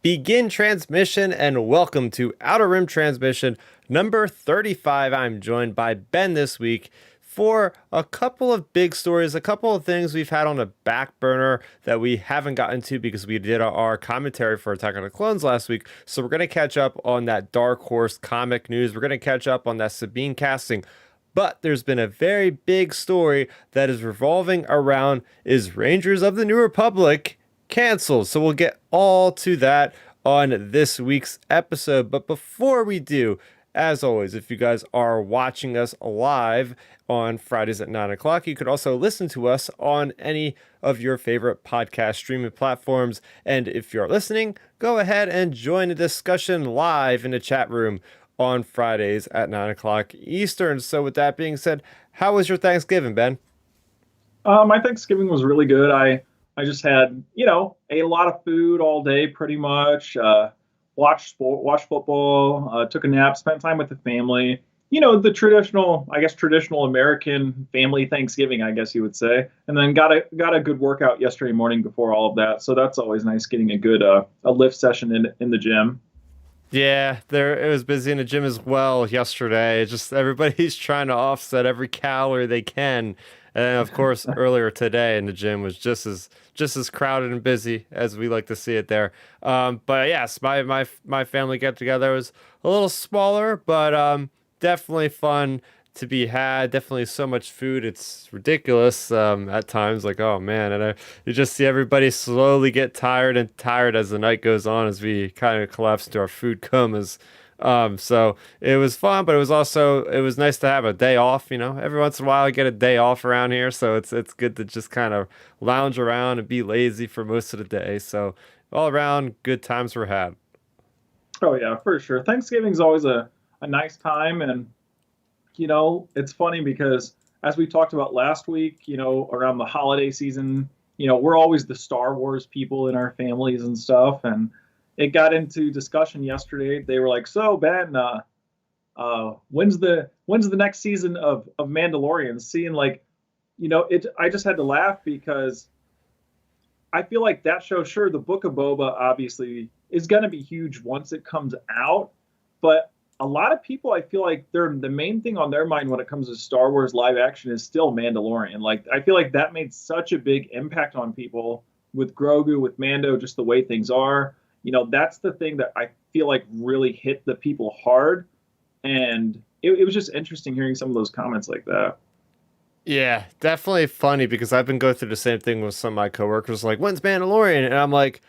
Begin transmission and welcome to Outer Rim Transmission number 35. I'm joined by Ben this week for a couple of big stories, a couple of things we've had on the back burner that we haven't gotten to because we did our commentary for Attack on the Clones last week. So we're going to catch up on that Dark Horse comic news. We're going to catch up on that Sabine casting. But there's been a very big story that is revolving around is Rangers of the New Republic canceled. So we'll get all to that on this week's episode. But before we do, as always, if you guys are watching us live on Fridays at 9 o'clock, you could also listen to us on any of your favorite podcast streaming platforms. And if you're listening, go ahead and join the discussion live in the chat room on Fridays at 9 o'clock Eastern. So with that being said, how was your Thanksgiving, Ben? My Thanksgiving was really good. I just had, a lot of food all day pretty much. Watched football, took a nap, spent time with the family. The traditional American family Thanksgiving, I guess you would say. And then got a good workout yesterday morning before all of that. So that's always nice, getting a good a lift session in the gym. Yeah, it was busy in the gym as well yesterday. Just everybody's trying to offset every calorie they can. And of course, earlier today in the gym was just as crowded and busy as we like to see it there. But yes, my family get together was a little smaller, but definitely fun to be had. Definitely so much food, it's ridiculous at times. Like, oh man, and you just see everybody slowly get tired and tired as the night goes on, as we kind of collapse into our food comas. So it was fun, but it was nice to have a day off. Every once in a while I get a day off around here, so it's good to just kind of lounge around and be lazy for most of the day. So all around, good times were had. Oh yeah, for sure. Thanksgiving's always a nice time, and it's funny because as we talked about last week, around the holiday season, we're always the Star Wars people in our families and stuff, and it got into discussion yesterday. They were like, "So Ben, when's the next season of Mandalorian?" Seeing like, it. I just had to laugh because I feel like that show, sure, the Book of Boba obviously is going to be huge once it comes out, but a lot of people, I feel like the main thing on their mind when it comes to Star Wars live action is still Mandalorian. Like, I feel like that made such a big impact on people with Grogu, with Mando, just the way things are. That's the thing that I feel like really hit the people hard. And it was just interesting hearing some of those comments like that. Yeah, definitely funny because I've been going through the same thing with some of my coworkers. Like, when's Mandalorian? And I'm like,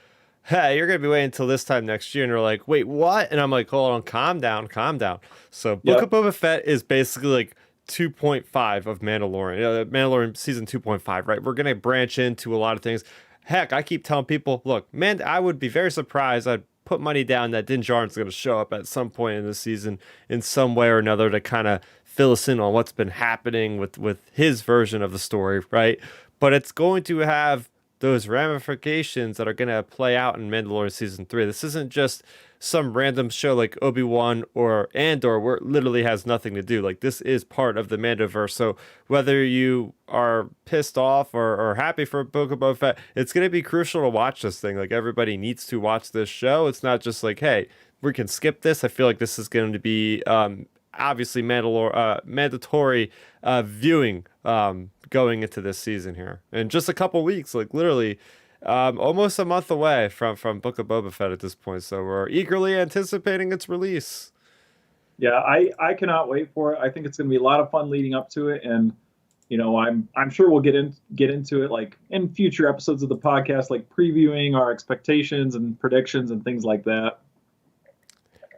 hey, you're gonna be waiting until this time next year. And they're like, wait, what? And I'm like, hold on, calm down, calm down. So Book of Yep. Boba Fett is basically like 2.5 of Mandalorian. Mandalorian season 2.5, right? We're gonna branch into a lot of things. Heck, I keep telling people, look, man, I would be very surprised. I'd put money down that Din Djarin's going to show up at some point in the season in some way or another to kind of fill us in on what's been happening with his version of the story, right? But it's going to have those ramifications that are going to play out in Mandalorian season 3. This isn't just some random show like Obi-Wan or Andor where it literally has nothing to do. Like, this is part of the Mandoverse. So whether you are pissed off or happy for Book of Boba Fett, it's going to be crucial to watch this thing. Like, everybody needs to watch this show. It's not just like, hey, we can skip this. I feel like this is going to be obviously mandatory viewing going into this season here in just a couple weeks, like literally almost a month away from Book of Boba Fett at this point. So we're eagerly anticipating its release. Yeah, I cannot wait for it. I think it's going to be a lot of fun leading up to it, and I'm sure we'll get into it like in future episodes of the podcast, like previewing our expectations and predictions and things like that.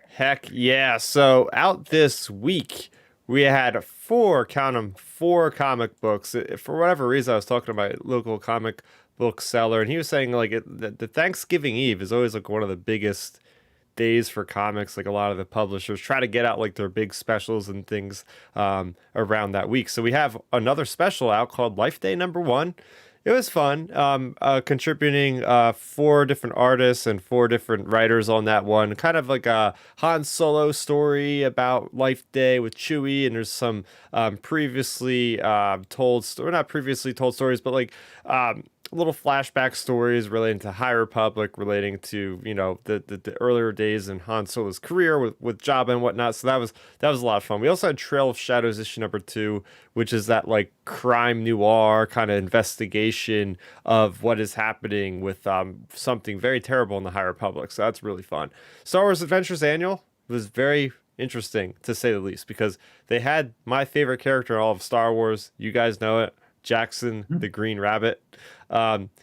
Heck yeah. So out this week, we had count 'em, four comic books. For whatever reason, I was talking to my local comic book seller, and he was saying like the Thanksgiving Eve is always like one of the biggest days for comics. Like, a lot of the publishers try to get out like their big specials and things around that week. So we have another special out called Life Day #1. It was fun. Contributing four different artists and four different writers on that one. Kind of like a Han Solo story about Life Day with Chewie, and there's some previously told, or not previously told stories, but like little flashback stories relating to High Republic, relating to, the earlier days in Han Solo's career with Jabba and whatnot. So that was a lot of fun. We also had Trail of Shadows issue number 2, which is that like crime noir kind of investigation of what is happening with something very terrible in the High Republic. So that's really fun. Star Wars Adventures Annual was very interesting to say the least, because they had my favorite character in all of Star Wars. You guys know it, Jackson the Green Rabbit.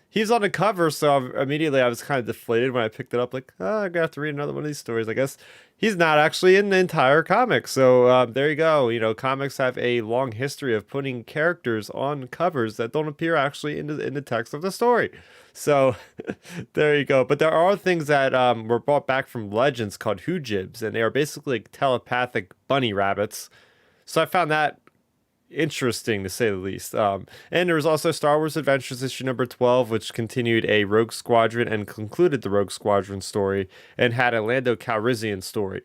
He's on the cover, so immediately I was kind of deflated when I picked it up. Like, oh, I'm gonna have to read another one of these stories. I guess he's not actually in the entire comic. So there you go. Comics have a long history of putting characters on covers that don't appear actually in the text of the story. So there you go. But there are things that were brought back from Legends called Hoojibs, and they are basically like telepathic bunny rabbits. So I found that interesting to say the least. And there was also Star Wars Adventures issue number 12, which continued a Rogue Squadron and concluded the Rogue Squadron story and had a Lando Calrissian story.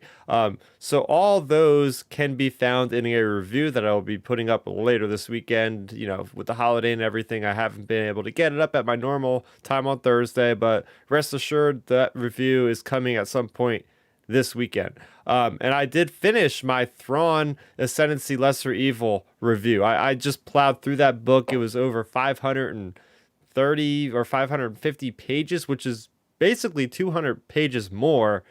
So all those can be found in a review that I will be putting up later this weekend. With the holiday and everything, I haven't been able to get it up at my normal time on Thursday, but rest assured that review is coming at some point this weekend. And I did finish my Thrawn Ascendancy Lesser Evil review. I just plowed through that book. It was over 530 or 550 pages, which is basically 200 pages more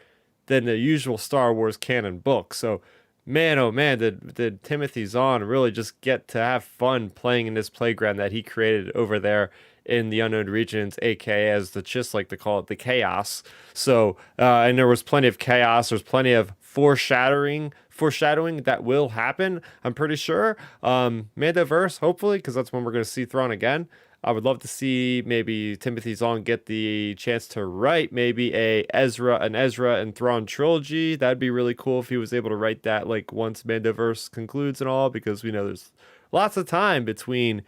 than the usual Star Wars canon book. So, man, oh man, did Timothy Zahn really just get to have fun playing in this playground that he created over there in the Unknown Regions, aka as the Chiss like to call it, the Chaos. So, and there was plenty of chaos. There's plenty of foreshadowing that will happen, I'm pretty sure. Mandoverse, hopefully, because that's when we're going to see Thrawn again. I would love to see maybe Timothy Zahn get the chance to write maybe an Ezra and Thrawn trilogy. That'd be really cool if he was able to write that like once Mandoverse concludes and all, because we know there's lots of time between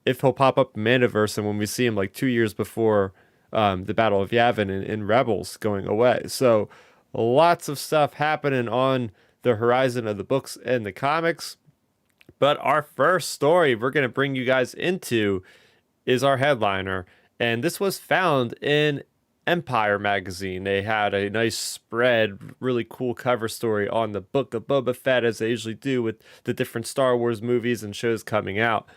if he'll pop up in Mandoverse and when we see him like 2 years before the Battle of Yavin and Rebels going away. So lots of stuff happening on the horizon of the books and the comics. But our first story we're going to bring you guys into is our headliner. And this was found in Empire magazine. They had a nice spread, really cool cover story on the Book of Boba Fett, as they usually do with the different Star Wars movies and shows coming out.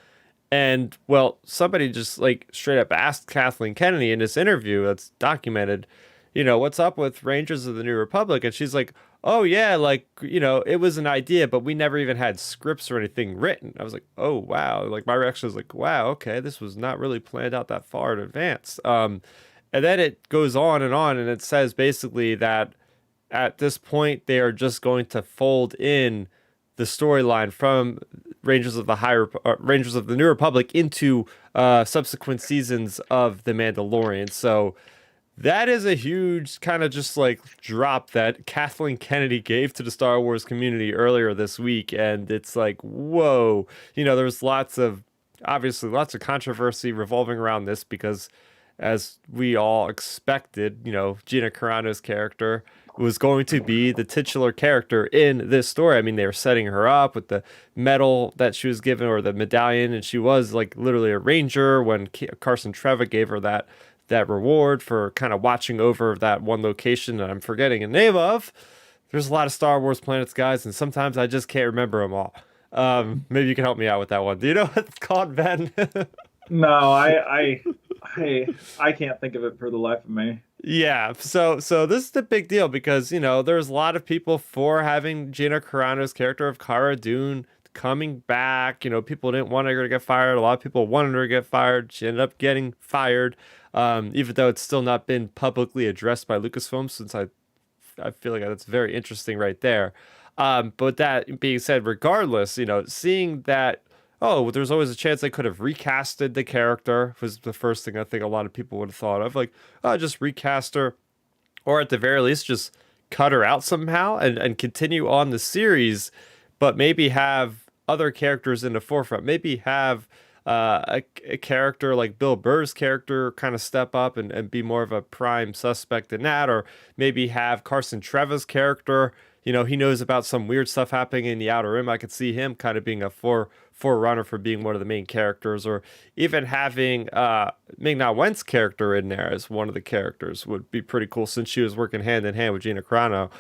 And, well, somebody just, like, straight up asked Kathleen Kennedy in this interview that's documented, what's up with Rangers of the New Republic? And she's like, oh, yeah, like, it was an idea, but we never even had scripts or anything written. I was like, oh, wow. Like, my reaction was like, wow, okay, this was not really planned out that far in advance. And then it goes on, and it says basically that at this point, they are just going to fold in the storyline from Rangers of the New Republic into subsequent seasons of The Mandalorian. So that is a huge kind of just like drop that Kathleen Kennedy gave to the Star Wars community earlier this week. And it's like, whoa, there was lots of controversy revolving around this because, as we all expected, Gina Carano's character was going to be the titular character in this story. I mean, they were setting her up with the medal that she was given, or the medallion, and she was like literally a ranger when Carson Treva gave her that reward for kind of watching over that one location that I'm forgetting the name of. There's a lot of Star Wars planets, guys, and sometimes I just can't remember them all. Maybe you can help me out with that one. Do you know what it's called, Ben? No, I can't think of it for the life of me. Yeah, so this is the big deal because, there's a lot of people for having Gina Carano's character of Cara Dune coming back. People didn't want her to get fired. A lot of people wanted her to get fired. She ended up getting fired, even though it's still not been publicly addressed by Lucasfilm, since I feel like that's very interesting right there. But that being said, regardless, seeing that, oh, there's always a chance they could have recasted the character was the first thing I think a lot of people would have thought of. Like, oh, just recast her, or at the very least, just cut her out somehow and continue on the series, but maybe have other characters in the forefront. Maybe have a character like Bill Burr's character kind of step up and be more of a prime suspect in that, or maybe have Carson Treva's character. He knows about some weird stuff happening in the Outer Rim. I could see him kind of being a forerunner for being one of the main characters, or even having Ming-Na Wen's character in there as one of the characters would be pretty cool since she was working hand in hand with Gina Carano.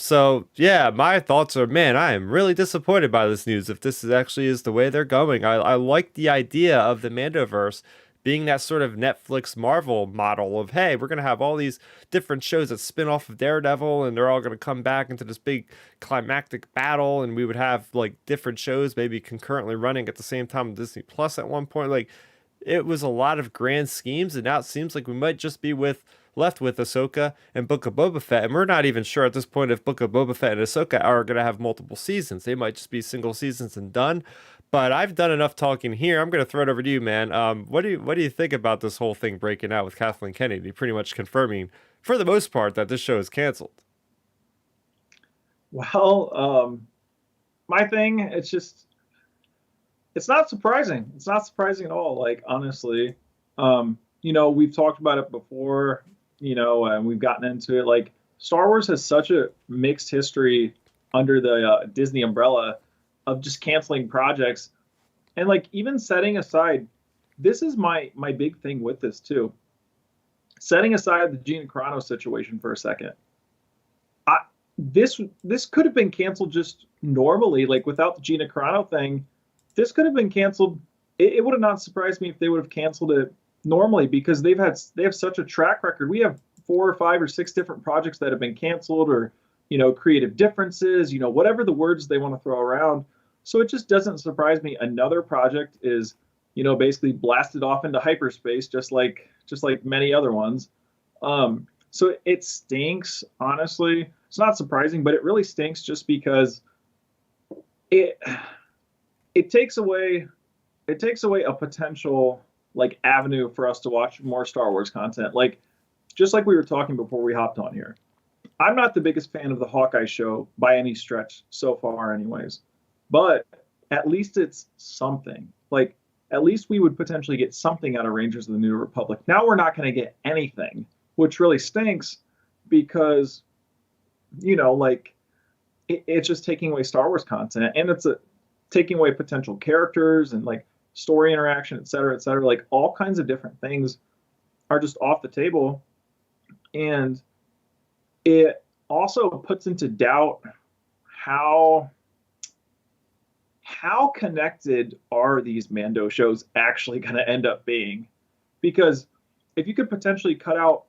So yeah, my thoughts are, man, I am really disappointed by this news if this is actually is the way they're going. I like the idea of the Mandoverse being that sort of Netflix Marvel model of, hey, we're going to have all these different shows that spin off of Daredevil and they're all going to come back into this big climactic battle. And we would have like different shows maybe concurrently running at the same time on Disney Plus at one point. Like it was a lot of grand schemes. And now it seems like we might just be left with Ahsoka and Book of Boba Fett. And we're not even sure at this point if Book of Boba Fett and Ahsoka are going to have multiple seasons. They might just be single seasons and done. But I've done enough talking here. I'm going to throw it over to you, man. What do you think about this whole thing breaking out with Kathleen Kennedy, pretty much confirming, for the most part, that this show is canceled? Well, my thing, it's not surprising. It's not surprising at all. Like, honestly, we've talked about it before, and we've gotten into it. Like, Star Wars has such a mixed history under the Disney umbrella of just canceling projects. And like, even setting aside, this is my big thing with this too. Setting aside the Gina Carano situation for a second, this could have been canceled just normally, like without the Gina Carano thing. This could have been canceled. It would have not surprised me if they would have canceled it normally, because they have such a track record. We have 4 or 5 or 6 different projects that have been canceled, or creative differences, whatever the words they want to throw around. So it just doesn't surprise me another project is, basically blasted off into hyperspace, just like many other ones. So it stinks, honestly. It's not surprising, but it really stinks just because it takes away a potential like avenue for us to watch more Star Wars content. Like, just like we were talking before we hopped on here. I'm not the biggest fan of the Hawkeye show by any stretch so far anyways. But at least it's something. Like, at least we would potentially get something out of Rangers of the New Republic. Now we're not going to get anything, which really stinks because, like, it's just taking away Star Wars content, and it's taking away potential characters and like story interaction, et cetera, et cetera. Like, all kinds of different things are just off the table. And it also puts into doubt how connected are these Mando shows actually going to end up being? Because if you could potentially cut out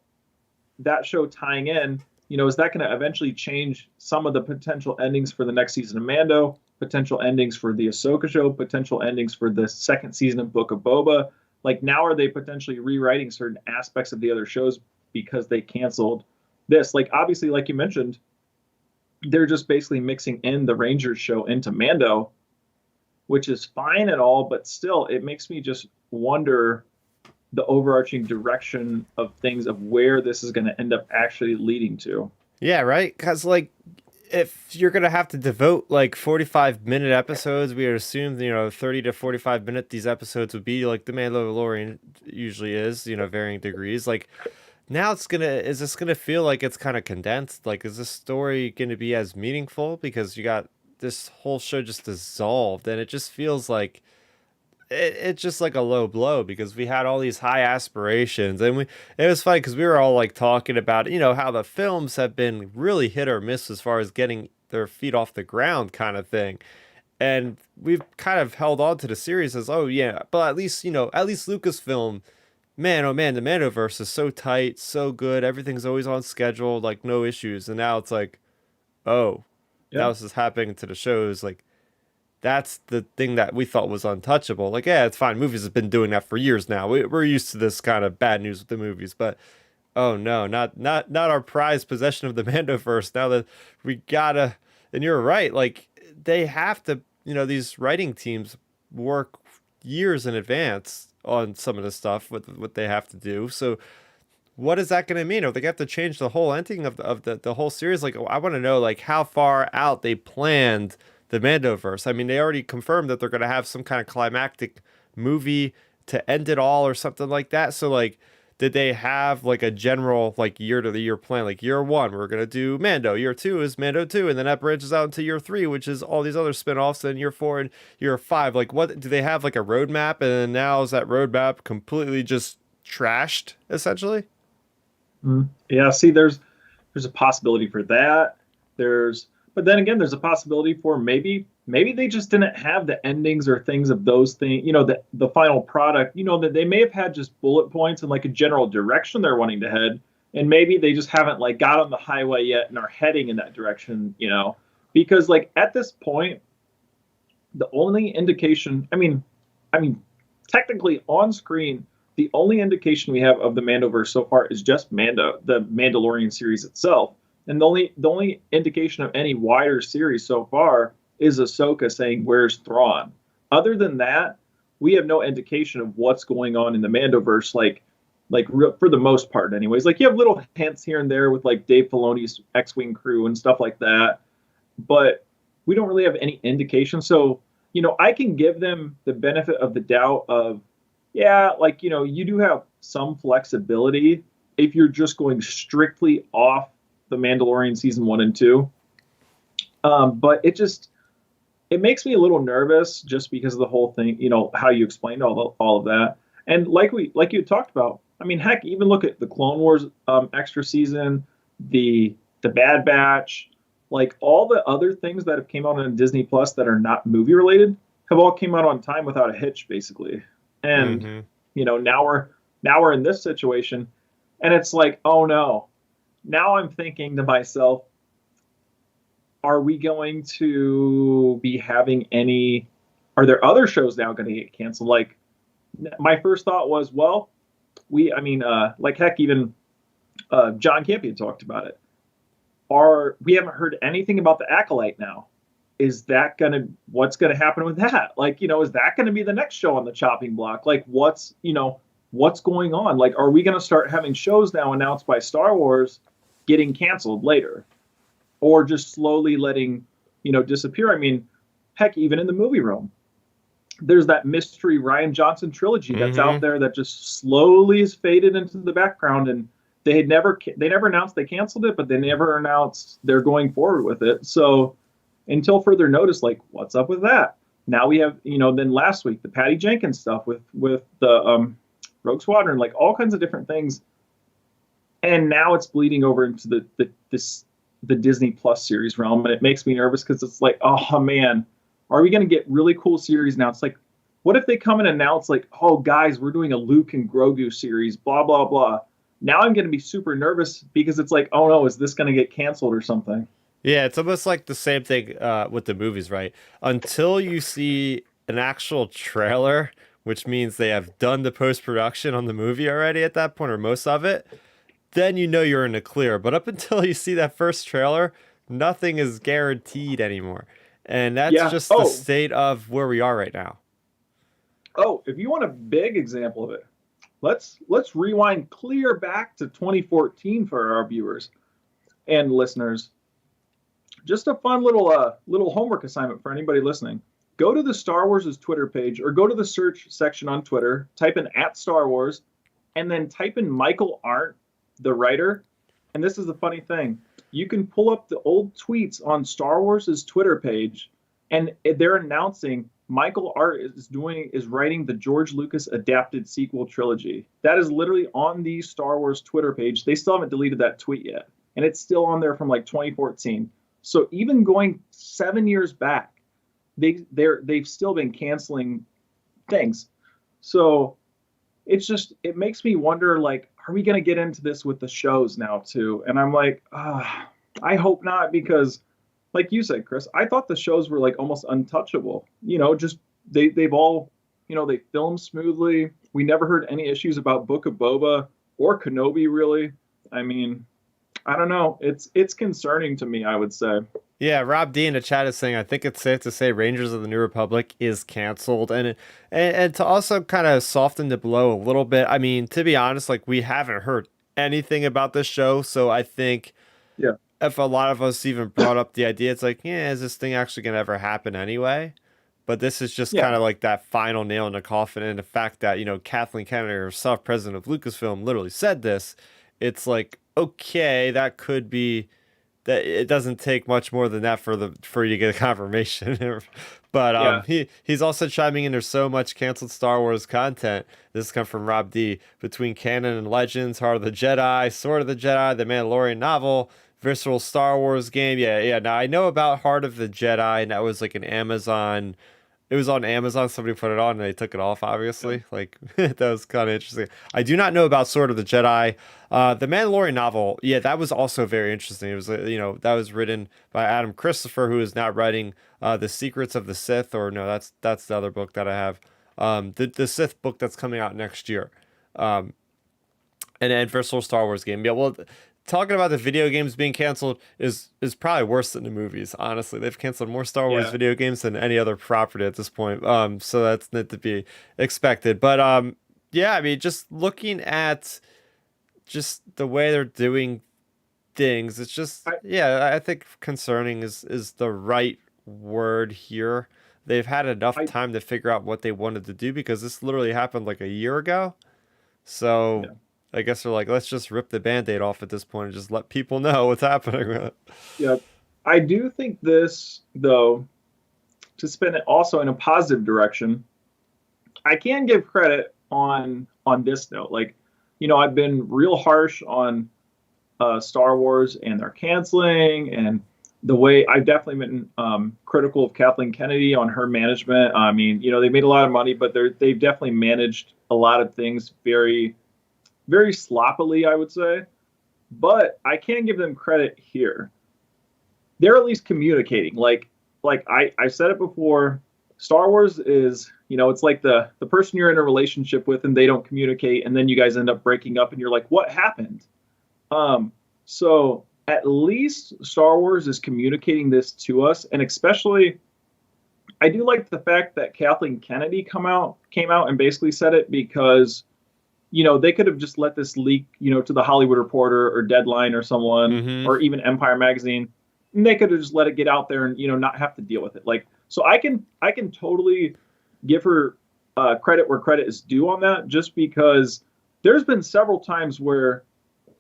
that show tying in, is that going to eventually change some of the potential endings for the next season of Mando, potential endings for the Ahsoka show, potential endings for the second season of Book of Boba? Like, now are they potentially rewriting certain aspects of the other shows because they canceled this? Like, obviously, like you mentioned, they're just basically mixing in the Rangers show into Mando, which is fine and all, but still, it makes me just wonder the overarching direction of things, of where this is going to end up actually leading to. Yeah, right? Because, like, if you're going to have to devote, like, 45-minute episodes, we would assume, 30 to 45-minute these episodes would be, like the Mandalorian usually is, varying degrees. Like, now is this going to feel like it's kind of condensed? Like, is this story going to be as meaningful? Because you got this whole show just dissolved, and it just feels like it's just like a low blow, because we had all these high aspirations, and it was funny because we were all like talking about how the films have been really hit or miss as far as getting their feet off the ground kind of thing, and we've kind of held on to the series as, oh yeah, but at least Lucasfilm, man, oh man, the Mandoverse is so tight, so good, everything's always on schedule, like no issues, and now it's like, oh, Yeah. now this is happening to the shows. Like, that's the thing that we thought was untouchable. Like, yeah, it's fine. Movies have been doing that for years now. We're used to this kind of bad news with the movies, but oh no, not our prized possession of the Mandoverse. Now that we gotta, and you're right. Like, they have to, these writing teams work years in advance on some of the stuff with what they have to do. So what is that going to mean? Are they have to change the whole ending of the whole series? Like, I want to know, like, how far out they planned the Mandoverse. I mean, they already confirmed that they're going to have some kind of climactic movie to end it all or something like that. So, like, did they have like a general like year to the year plan? Like year one, we're gonna do Mando. Year two is Mando 2, and then that branches out into year three, which is all these other spin-offs, and year four and year five. Like what do they have like a roadmap? And now is that roadmap completely just trashed, essentially? Yeah, see, there's a possibility for that. But then again, there's a possibility for maybe they just didn't have the endings or things of those things, the final product, that they may have had just bullet points and like a general direction they're wanting to head, and maybe they just haven't like got on the highway yet and are heading in that direction. Because like at this point, the only indication, I mean, technically on screen, the only indication we have of the Mandoverse so far is just Mando, the Mandalorian series itself. And the only indication of any wider series so far is Ahsoka saying, "Where's Thrawn?" Other than that, we have no indication of what's going on in the Mandoverse, for the most part, anyways. Like you have little hints here and there with like Dave Filoni's X-wing crew and stuff like that, but we don't really have any indication. So, I can give them the benefit of the doubt of, yeah, like, you do have some flexibility if you're just going strictly off the Mandalorian season 1 and 2. But it makes me a little nervous just because of the whole thing, how you explained all of that. And like you talked about, I mean, heck, even look at the Clone Wars extra season, the Bad Batch, like all the other things that have came out on Disney Plus that are not movie related have all came out on time without a hitch, basically. And now we're in this situation, and it's like, oh no. Now I'm thinking to myself, are we going to be having are there other shows now going to get canceled? Like my first thought was, well, like heck, even John Campion talked about it. We haven't heard anything about the Acolyte now. What's gonna happen with that? Like, is that gonna be the next show on the chopping block? Like what's going on? Like, are we gonna start having shows now announced by Star Wars getting canceled later? Or just slowly letting, disappear? I mean, heck, even in the movie realm, there's that mystery Rian Johnson trilogy that's out there that just slowly has faded into the background, and they never announced they canceled it, but they never announced they're going forward with it. So until further notice, like, what's up with that? Now we have, then last week the Patty Jenkins stuff with the Rogue Squadron, like all kinds of different things, and now it's bleeding over into the Disney Plus series realm, and it makes me nervous because it's like, oh man, are we going to get really cool series now? It's like, what if they come and announce like, oh guys, we're doing a Luke and Grogu series, blah blah blah. Now I'm going to be super nervous because it's like, oh no, is this going to get canceled or something? Yeah, it's almost like the same thing with the movies, right? Until you see an actual trailer, which means they have done the post-production on the movie already at that point, or most of it, then you're in the clear. But up until you see that first trailer, nothing is guaranteed anymore. And that's Yeah. just the state of where we are right now. Oh, if you want a big example of it, let's rewind clear back to 2014 for our viewers and listeners. Just a fun little homework assignment for anybody listening. Go to the Star Wars' Twitter page, or go to the search section on Twitter, type in @StarWars, and then type in Michael Arndt, the writer. And this is the funny thing. You can pull up the old tweets on Star Wars' Twitter page, and they're announcing Michael Arndt is writing the George Lucas adapted sequel trilogy. That is literally on the Star Wars Twitter page. They still haven't deleted that tweet yet, and it's still on there from like 2014. So even going 7 years back, they've still been canceling things. So it makes me wonder, like, are we going to get into this with the shows now too? And I'm like, I hope not, because like you said, Chris, I thought the shows were like almost untouchable. Just they've all, they film smoothly. We never heard any issues about Book of Boba or Kenobi, really. I mean, I don't know. It's concerning to me, I would say. Yeah, Rob D in the chat is saying, I think it's safe to say Rangers of the New Republic is canceled. And to also kind of soften the blow a little bit, I mean, to be honest, like, we haven't heard anything about this show. So I think if a lot of us even brought up the idea, it's like, yeah, is this thing actually going to ever happen anyway? But this is just Yeah. kind of like that final nail in the coffin, and the fact that, Kathleen Kennedy herself, president of Lucasfilm, literally said this. It's like, okay, that could be that. It doesn't take much more than that for you to get a confirmation. But Yeah. he's also chiming in. There's so much canceled Star Wars content. This comes from Rob D. Between canon and legends, Heart of the Jedi, Sword of the Jedi, the Mandalorian novel, visceral Star Wars game. Yeah, yeah. Now I know about Heart of the Jedi, and that was like an Amazon. It was on Amazon. Somebody put it on and they took it off, Yep. obviously. Like, that was kind of interesting. I do not know about Sword of the Jedi. The Mandalorian novel, yeah, that was also very interesting. It was, that was written by Adam Christopher, who is now writing The Secrets of the Sith, or no, that's the other book that I have. The Sith book that's coming out next year. Um, and Virtual Star Wars game. Yeah, well, talking about the video games being canceled is probably worse than the movies. Honestly, they've canceled more Star Wars Yeah. video games than any other property at this point. So that's not to be expected. But yeah, I mean, just looking at just the way they're doing things, it's just, I, yeah, I think concerning is the right word here. They've had enough I, time to figure out what they wanted to do because this literally happened like a year ago. So yeah. I guess they're like, let's just rip the band-aid off at this point and just let people know what's happening with it. Yeah. I do think this, though, to spin it also in a positive direction, I can give credit on this note. Like, I've been real harsh on Star Wars and their canceling and the way I've definitely been critical of Kathleen Kennedy on her management. I mean, they made a lot of money, but they've definitely managed a lot of things very, very sloppily, I would say. But I can give them credit here. They're at least communicating. I said it before, Star Wars is, it's like the person you're in a relationship with and they don't communicate and then you guys end up breaking up and you're like, what happened? So at least Star Wars is communicating this to us, and especially I do like the fact that Kathleen Kennedy came out and basically said it because they could have just let this leak, to the Hollywood Reporter or Deadline or someone Mm-hmm. or even Empire Magazine, and they could have just let it get out there and not have to deal with it. Like, so I can totally give her credit where credit is due on that, just because there's been several times where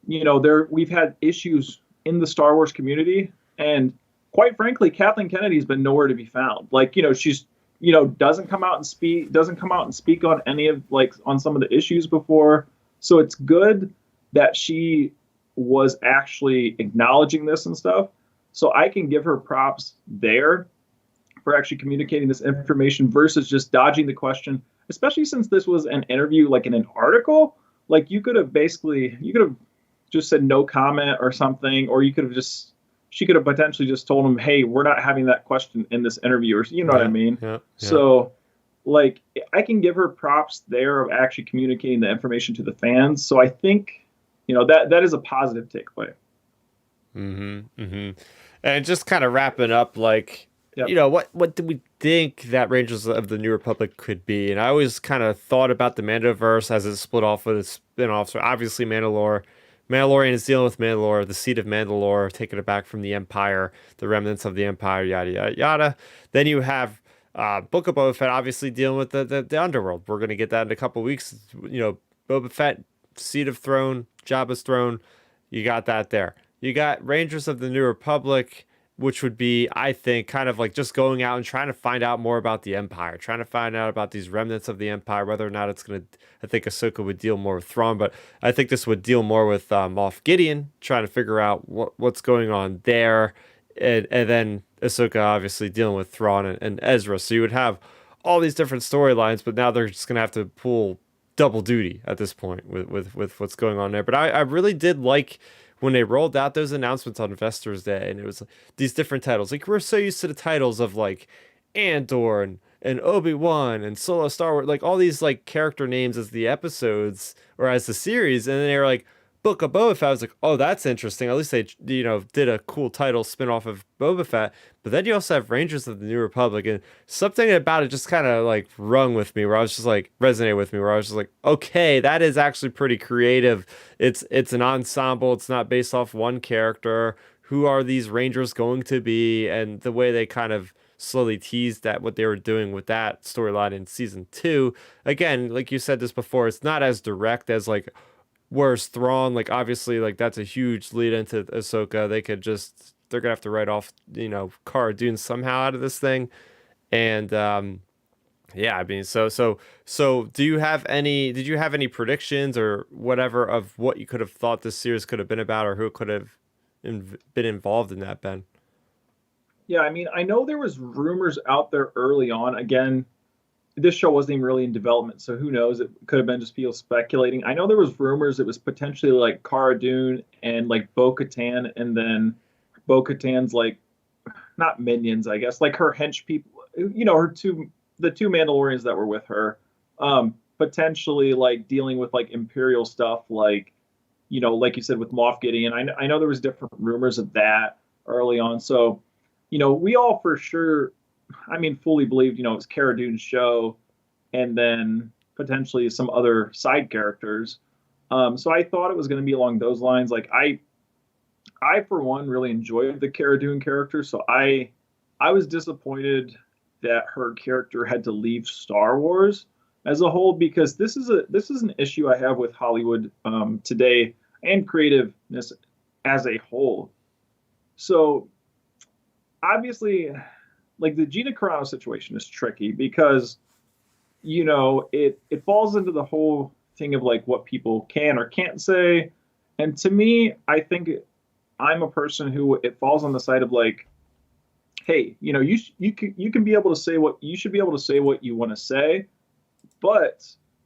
we've had issues in the Star Wars community, and quite frankly, Kathleen Kennedy's been nowhere to be found. Like, she's doesn't come out and speak on any of like on some of the issues before. So it's good that she was actually acknowledging this and stuff. So I can give her props there for actually communicating this information versus just dodging the question, especially since this was an interview, like in an article. Like, you could have just said no comment or something, or she could have potentially just told him, hey, we're not having that question in this interview, or what I Yeah, mean. yeah, yeah. So, like, I can give her props there of actually communicating the information to the fans. So I think that is a positive takeaway. Mm-hmm. Mm-hmm. And just kind of wrapping up, like, Yep. what do we think that Rangers of the New Republic could be? And I always kind of thought about the Mandoverse as it split off with its spin-offs. So obviously Mandalore. Mandalorian is dealing with Mandalore, the seat of Mandalore, taking it back from the Empire, the remnants of the Empire, yada yada yada. Then you have Book of Boba Fett, obviously dealing with the underworld. We're gonna get that in a couple weeks. Boba Fett, seat of throne, Jabba's throne. You got that there. You got Rangers of the New Republic, which would be, I think, kind of like just going out and trying to find out more about the Empire, trying to find out about these remnants of the Empire, whether or not it's going to. I think Ahsoka would deal more with Thrawn, but I think this would deal more with Moff Gideon, trying to figure out what's going on there. And then Ahsoka obviously dealing with Thrawn and Ezra. So you would have all these different storylines, but now they're just going to have to pull double duty at this point with what's going on there. But I really did like when they rolled out those announcements on Investors Day, and it was these different titles. Like, we're so used to the titles of like Andor and Obi-Wan and Solo Star Wars, like all these like character names as the episodes or as the series, and then they were like Book of Boba Fett. I was like, oh, that's interesting. At least they did a cool title spin off of Boba Fett. But then you also have Rangers of the New Republic, and something about it just kind of like rung with me, where I was just like resonated with me, where I was just like, okay, that is actually pretty creative. It's an ensemble. It's not based off one character. Who are these Rangers going to be? And the way they kind of slowly teased that what they were doing with that storyline in season 2. Again, like you said this before, it's not as direct as like whereas Thrawn, like obviously like that's a huge lead into Ahsoka. They're gonna have to write off, Cara Dune somehow out of this thing. And yeah, I mean, so did you have any predictions or whatever of what you could have thought this series could have been about, or who could have been involved in that, Ben? Yeah, I mean, I know there was rumors out there early on. Again, this show wasn't even really in development, so who knows? It could have been just people speculating. I know there was rumors it was potentially like Cara Dune and like Bo-Katan, and then Bo-Katan's like not minions, I guess, like her hench people. The two Mandalorians that were with her, potentially like dealing with like Imperial stuff, like like you said with Moff Gideon. I know there was different rumors of that early on, so we all for sure, I mean, fully believed, it was Cara Dune's show, and then potentially some other side characters. So I thought it was going to be along those lines. Like I for one really enjoyed the Cara Dune character, so I was disappointed that her character had to leave Star Wars as a whole, because this is an issue I have with Hollywood today and creativeness as a whole. So obviously, like the Gina Carano situation is tricky because it falls into the whole thing of like what people can or can't say. And to me, I think I'm a person who it falls on the side of like, hey, you can be able to say what you should be able to say what you want to say, but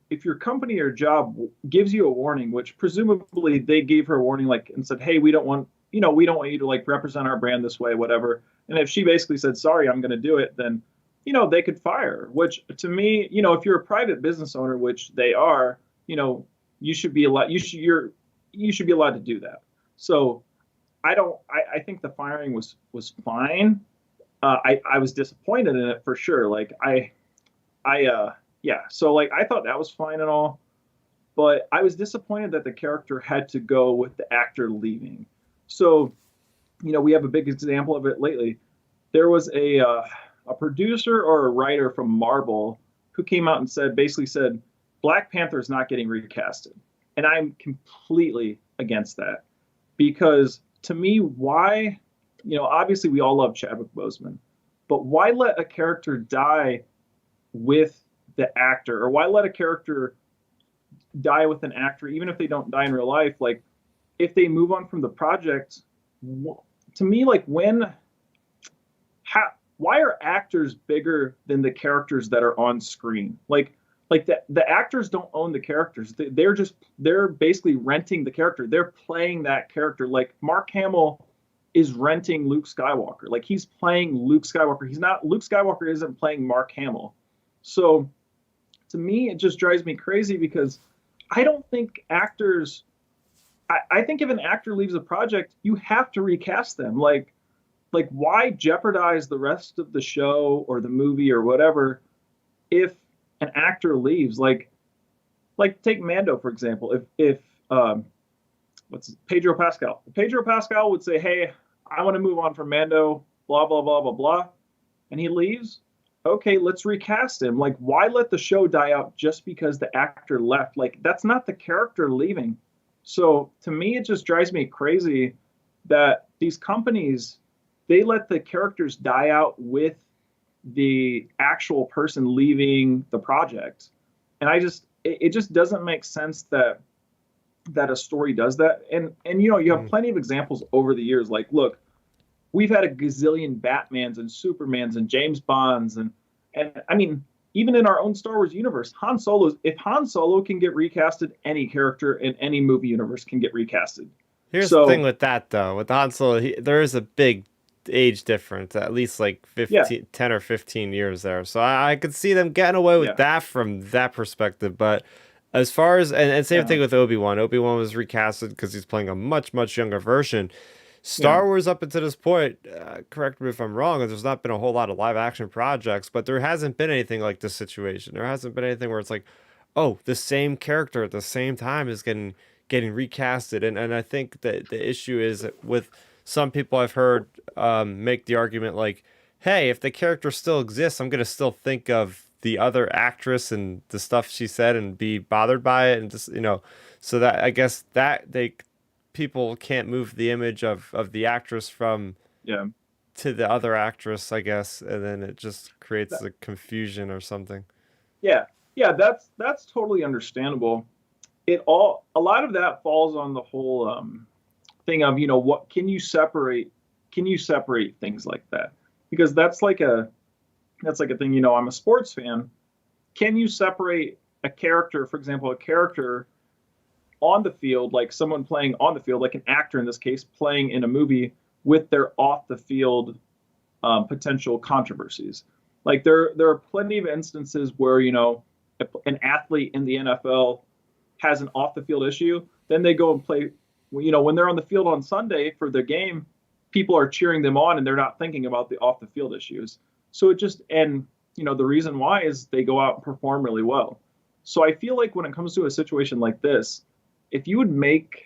if your company or job gives you a warning, which presumably they gave her a warning, like, and said, hey, we don't want you to like represent our brand this way, whatever. And if she basically said, sorry, I'm going to do it, then they could fire her, which to me, if you're a private business owner, which they are, you should be allowed, you should be allowed to do that. So I think the firing was fine. I was disappointed in it for sure. Like yeah. So like, I thought that was fine and all, but I was disappointed that the character had to go with the actor leaving. So, we have a big example of it lately. There was a producer or a writer from Marvel who came out and basically said, Black Panther is not getting recasted. And I'm completely against that, because to me, why, obviously we all love Chadwick Boseman, but why let a character die with the actor, or why let a character die with an actor, even if they don't die in real life? Like, if they move on from the project, to me, like why are actors bigger than the characters that are on screen? Like the actors don't own the characters. They're basically renting the character. They're playing that character. Like Mark Hamill is renting Luke Skywalker. Like he's playing Luke Skywalker. Luke Skywalker isn't playing Mark Hamill. So to me, it just drives me crazy, because I don't think actors, I think if an actor leaves a project, you have to recast them. Like why jeopardize the rest of the show or the movie or whatever if an actor leaves? Like take Mando, for example. If Pedro Pascal. Pedro Pascal would say, hey, I want to move on from Mando, blah, blah, blah, blah, blah, and he leaves. Okay, let's recast him. Like, why let the show die out just because the actor left? Like, that's not the character leaving. So to me, it just drives me crazy that these companies, they let the characters die out with the actual person leaving the project. And it just doesn't make sense that a story does that. And you have plenty of examples over the years. Like, look, we've had a gazillion Batmans and Supermans and James Bonds and I mean, even in our own Star Wars universe, if Han Solo can get recasted, any character in any movie universe can get recasted. Here's the thing with that though. With Han Solo, there is a big age difference, at least like 10 or 15 years there. So I could see them getting away with that from that perspective. But as far as, and same thing with Obi-Wan. Obi-Wan was recasted because he's playing a much, much younger version. Star Wars up until this point, correct me if I'm wrong, there's not been a whole lot of live action projects, but there hasn't been anything like this situation. There hasn't been anything where it's like, oh, the same character at the same time is getting recasted. And I think that the issue is with some people I've heard make the argument like hey, if the character still exists, I'm gonna still think of the other actress and the stuff she said and be bothered by it and just, so that I guess that they people can't move the image of the actress from Yeah. to the other actress, I guess, and then it just creates That, a confusion or something. yeah. Yeah, that's totally understandable. A lot of that falls on the whole thing of, what can you separate things like that? Because that's like a thing, I'm a sports fan. Can you separate a character, for example, a character on the field, like someone playing on the field, like an actor in this case, playing in a movie with their off the field potential controversies? Like there are plenty of instances where, an athlete in the NFL has an off the field issue, then they go and play. When they're on the field on Sunday for the game, people are cheering them on and they're not thinking about the off the field issues. So it just, and the reason why is they go out and perform really well. So I feel like when it comes to a situation like this, if you would make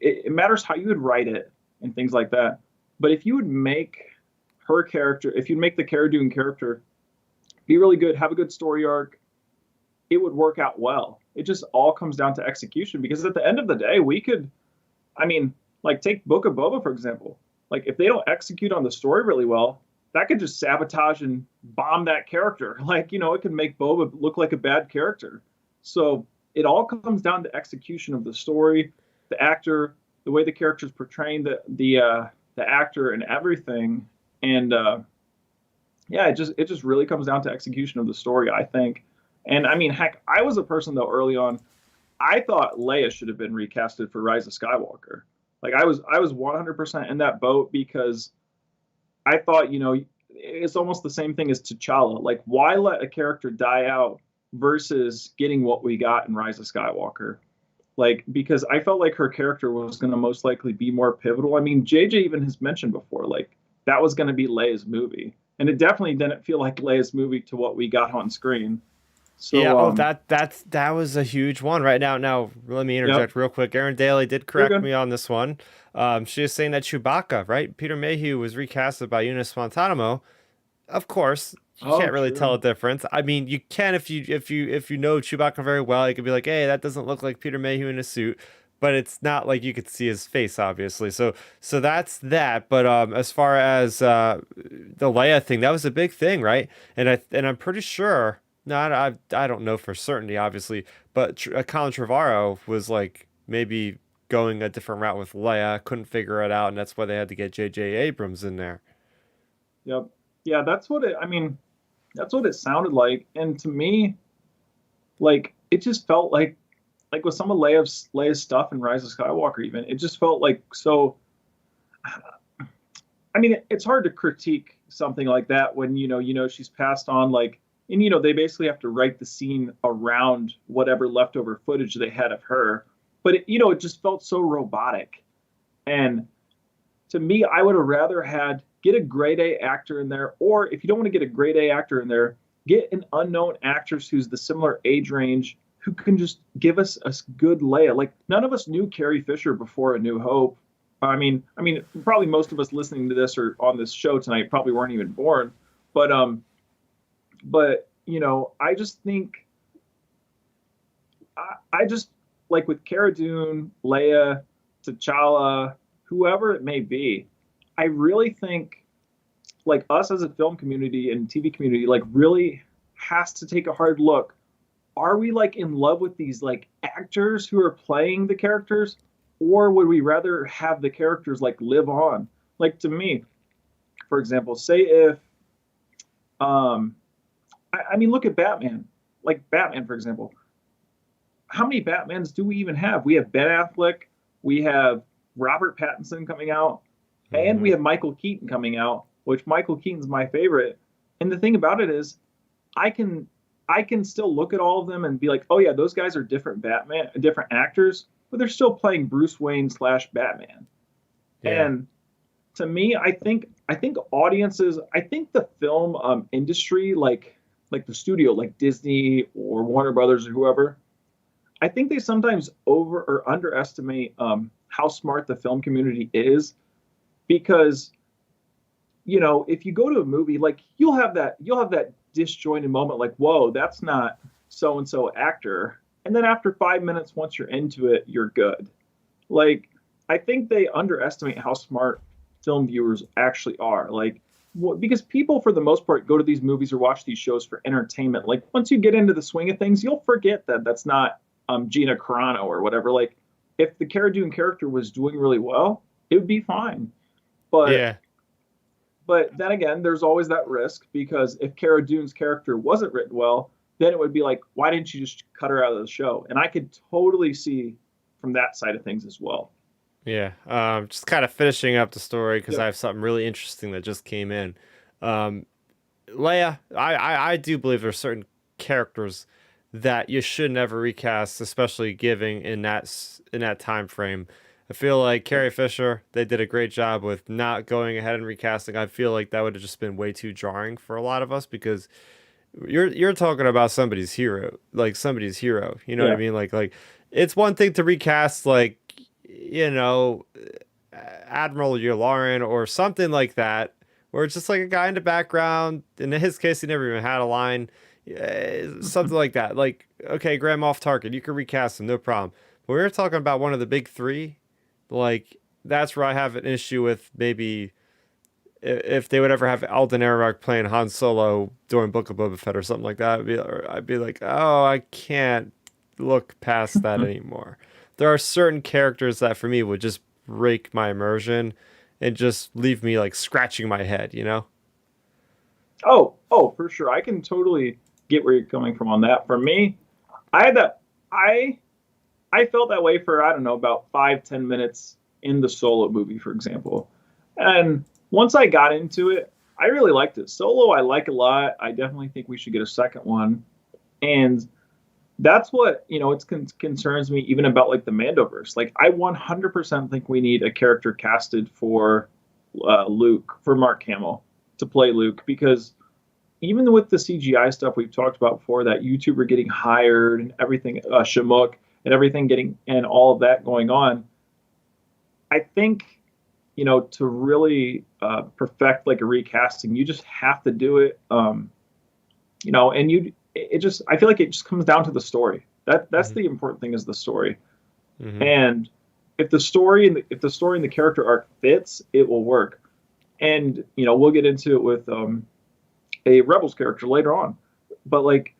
it matters how you would write it and things like that. But if you would make her character, if you'd make the Cara Dune character be really good, have a good story arc, it would work out well. It just all comes down to execution, because at the end of the day, we could, I mean, like take Book of Boba, for example. Like if they don't execute on the story really well, that could just sabotage and bomb that character. Like, it could make Boba look like a bad character. So it all comes down to execution of the story, the actor, the way the character's portraying the actor and everything. And yeah, it just really comes down to execution of the story, I think. And I mean, heck, I was a person though early on. I thought Leia should have been recasted for Rise of Skywalker. Like I was 100% in that boat, because I thought, it's almost the same thing as T'Challa. Like, why let a character die out versus getting what we got in Rise of Skywalker? Like, because I felt like her character was going to most likely be more pivotal. I mean, JJ even has mentioned before, like, that was going to be Leia's movie. And it definitely didn't feel like Leia's movie to what we got on screen. Yeah, So, oh that was a huge one right now. Now let me yep, interject real quick. Aaron Daly did you're correct good. me on this one. She was saying that Chewbacca, right? Peter Mayhew was recasted by Eunice Montanamo. Of course, you Oh, can't really tell true. a difference. I mean, you can if you know Chewbacca very well. You could be like, hey, that doesn't look like Peter Mayhew in a suit, but it's not like you could see his face, obviously. So that's that. But as far as the Leia thing, that was a big thing, right? And I'm pretty sure. No, I don't know for certainty, obviously, but Colin Trevorrow was like maybe going a different route with Leia, couldn't figure it out, and that's why they had to get J.J. Abrams in there. Yep. Yeah, I mean, that's what it sounded like. And to me, like, it just felt like with some of Leia's stuff in Rise of Skywalker, even it just felt like so. I mean, it's hard to critique something like that when she's passed on, like, and they basically have to write the scene around whatever leftover footage they had of her. But it just felt so robotic. And to me, I would have rather had get a grade A actor in there, or if you don't want to get a grade A actor in there, get an unknown actress who's the similar age range, who can just give us a good Leia. Like, none of us knew Carrie Fisher before A New Hope. I mean, probably most of us listening to this or on this show tonight probably weren't even born. But I just think I just like with Cara Dune, Leia, T'Challa, whoever it may be. I really think like us as a film community and TV community, like really has to take a hard look. Are we like in love with these like actors who are playing the characters, or would we rather have the characters like live on? Like to me, for example, say if I mean look at Batman. Like Batman, for example. How many Batmans do we even have? We have Ben Affleck, we have Robert Pattinson coming out, and we Hmm. have Michael Keaton coming out, which Michael Keaton's my favorite. And the thing about it is, I can I can still look at all of them and be like, oh yeah, those guys are different different actors, but they're still playing Bruce Wayne slash Batman. Yeah. And to me, I think audiences, I think the film industry, like the studio, like Disney or Warner Brothers or whoever, I think they sometimes over or underestimate how smart the film community is, because if you go to a movie, like you'll have that disjointed moment, like, whoa, that's not so and so actor. And then after 5 minutes, once you're into it, you're good. Like, I think they underestimate how smart film viewers actually are. Like, because people, for the most part, go to these movies or watch these shows for entertainment. Like, once you get into the swing of things, you'll forget that that's not Gina Carano or whatever. Like, if the Cara Dune character was doing really well, it would be fine. But Yeah. but then again, there's always that risk because if Cara Dune's character wasn't written well, then it would be like, why didn't you just cut her out of the show? And I could totally see from that side of things as well. Yeah. Just kind of finishing up the story because I Yep. have something really interesting that just came in. Um, Leia, I do believe there's certain characters that you should never recast, especially giving in that time frame. I feel like Carrie Fisher, they did a great job with not going ahead and recasting. I feel like that would have just been way too jarring for a lot of us because you're talking about somebody's hero, like somebody's hero. You know what I Yeah. mean? Like it's one thing to recast like you know Admiral Yularen or something like that, where it's just like a guy in the background. In his case, he never even had a line, something like that. Like, okay, Grand Moff Tarkin, you can recast him, no problem. But we were talking about one of the big three, like that's where I have an issue with maybe if they would ever have Alden Ehrenreich playing Han Solo during Book of Boba Fett or something like that. I'd be like, oh, I can't look past that anymore. There are certain characters that for me would just break my immersion and just leave me like scratching my head, you know? Oh, for sure. I can totally get where you're coming from on that. For me, I had that. I I felt that way for, I don't know, about 5-10 minutes in the Solo movie, for example. And once I got into it, I really liked it. Solo, I like a lot. I definitely think we should get a second one. And that's what, it concerns me even about like the Mandoverse. Like, I 100% think we need a character casted for Luke, for Mark Hamill to play Luke, because even with the CGI stuff we've talked about before, that YouTuber getting hired and everything, Shamuk and everything getting, and all of that going on, I think, to really perfect like a recasting, you just have to do it. And it just, I feel like it just comes down to the story. That's Mm-hmm. the important thing, is the story. Mm-hmm. And if the story and the character arc fits, it will work. And we'll get into it with a Rebels character later on. But like,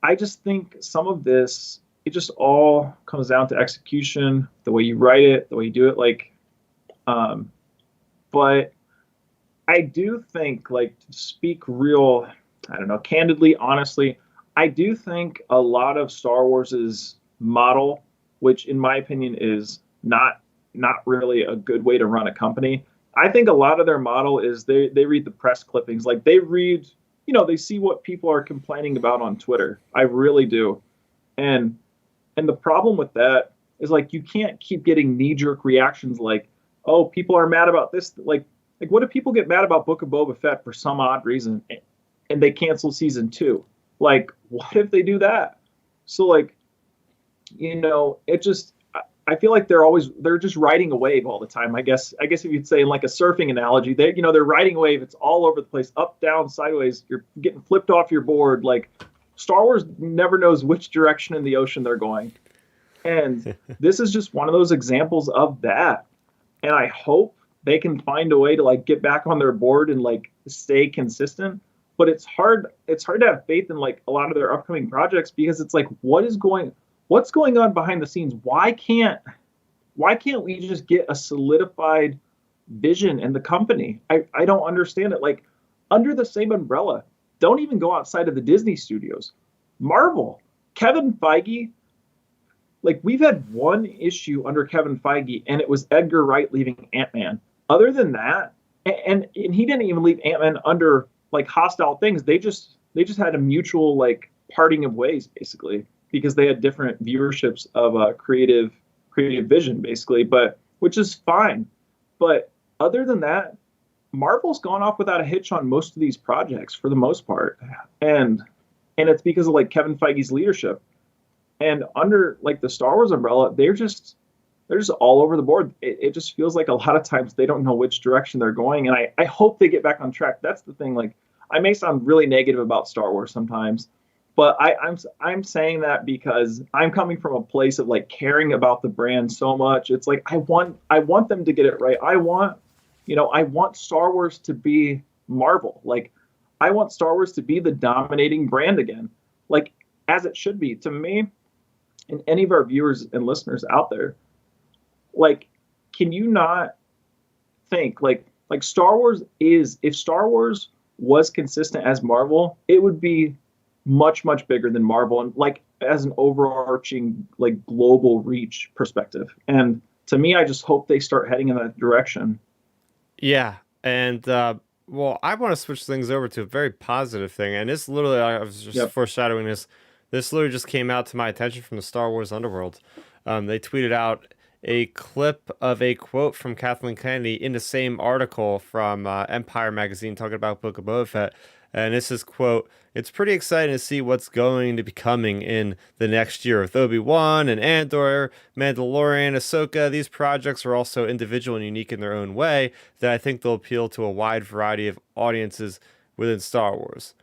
I just think some of this, it just all comes down to execution, the way you write it, the way you do it. Like, but I do think, like, to speak real, I don't know, candidly, honestly, I do think a lot of Star Wars's model, which in my opinion is not really a good way to run a company. I think a lot of their model is they read the press clippings, like they read, they see what people are complaining about on Twitter. I really do. And the problem with that is, like, you can't keep getting knee jerk reactions like, oh, people are mad about this. Like what if people get mad about Book of Boba Fett for some odd reason and they cancel season 2? Like, what if they do that? So, like, it just, I feel like they're just riding a wave all the time. I guess if you'd say, in like a surfing analogy, they're riding a wave. It's all over the place, up, down, sideways. You're getting flipped off your board. Like, Star Wars never knows which direction in the ocean they're going. And this is just one of those examples of that. And I hope they can find a way to, like, get back on their board and, like, stay consistent. But it's hard to have faith in, like, a lot of their upcoming projects, because it's like, what's going on behind the scenes? Why can't we just get a solidified vision in the company? I don't understand it. Like, under the same umbrella, don't even go outside of the Disney studios. Marvel, Kevin Feige, like, we've had one issue under Kevin Feige, and it was Edgar Wright leaving Ant-Man. Other than that, and he didn't even leave Ant-Man under, like, hostile things. They just had a mutual, like, parting of ways, basically, because they had different viewerships of creative vision, basically, but which is fine. But other than that, Marvel's gone off without a hitch on most of these projects for the most part, and it's because of, like, Kevin Feige's leadership. And under, like, the Star Wars umbrella, they're just they're just all over the board. It just feels like a lot of times they don't know which direction they're going, and I hope they get back on track. That's the thing. Like, I may sound really negative about Star Wars sometimes, but I'm saying that because I'm coming from a place of like caring about the brand so much. It's like I want them to get it right. I want Star Wars to be Marvel. Like, I want Star Wars to be the dominating brand again, like as it should be. To me, and any of our viewers and listeners out there, like, can you not think like Star Wars is, if Star Wars was consistent as Marvel, it would be much bigger than Marvel, and like as an overarching like global reach perspective. And to me, I just hope they start heading in that direction. Yeah, and well, I want to switch things over to a very positive thing, and this literally, I was just Yep. foreshadowing this. This literally just came out to my attention from the Star Wars Underworld. They tweeted out a clip of a quote from Kathleen Kennedy in the same article from Empire magazine talking about Book of Boba Fett, and this is quote. It's pretty exciting to see what's going to be coming in the next year with Obi-Wan and Andor, Mandalorian, Ahsoka. These projects are also individual and unique in their own way that I think they'll appeal to a wide variety of audiences within Star Wars.